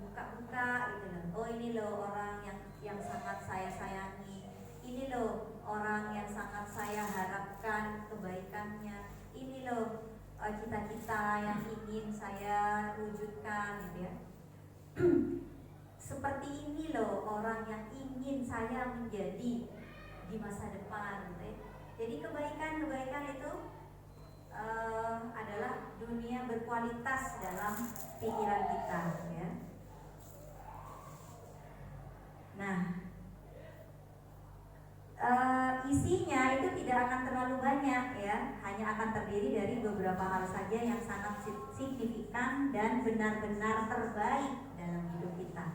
buka-buka gitu loh. Oh, ini loh orang yang sangat saya sayangi. Ini loh orang yang sangat saya harapkan kebaikannya. Ini loh cita-cita yang ingin saya wujudkan, gitu ya. Seperti ini loh orang yang ingin saya menjadi di masa depan, gitu ya. Jadi kebaikan-kebaikan itu adalah dunia berkualitas dalam pikiran kita, ya. Nah, isinya itu tidak akan terlalu banyak, ya. Hanya akan terdiri dari beberapa hal saja yang sangat signifikan dan benar-benar terbaik dalam hidup kita,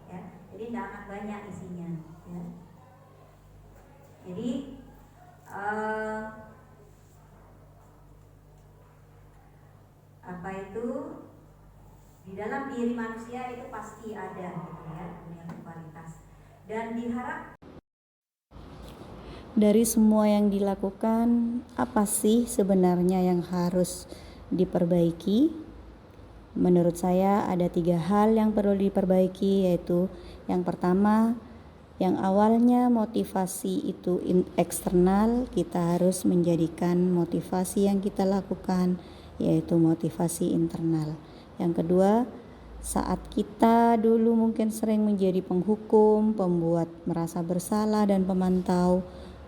ya. Jadi tidak akan banyak isinya, ya. Jadi apa itu di dalam diri manusia itu pasti ada, gitu ya, dunia berkualitas. Dan diharap dari semua yang dilakukan, apa sih sebenarnya yang harus diperbaiki? Menurut saya ada 3 hal yang perlu diperbaiki, yaitu yang pertama, yang awalnya motivasi itu eksternal, kita harus menjadikan motivasi yang kita lakukan yaitu motivasi internal. Yang kedua, saat kita dulu mungkin sering menjadi penghukum, pembuat merasa bersalah dan pemantau,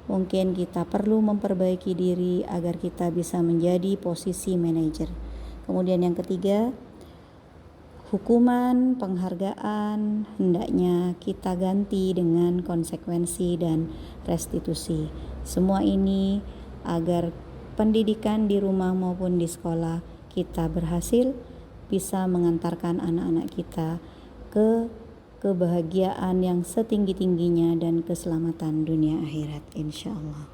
mungkin kita perlu memperbaiki diri agar kita bisa menjadi posisi manajer. Kemudian yang ketiga, hukuman, penghargaan hendaknya kita ganti dengan konsekuensi dan restitusi. Semua ini agar pendidikan di rumah maupun di sekolah kita berhasil bisa mengantarkan anak-anak kita ke kebahagiaan yang setinggi-tingginya dan keselamatan dunia akhirat, insya Allah.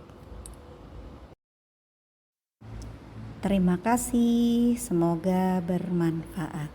Terima kasih, semoga bermanfaat.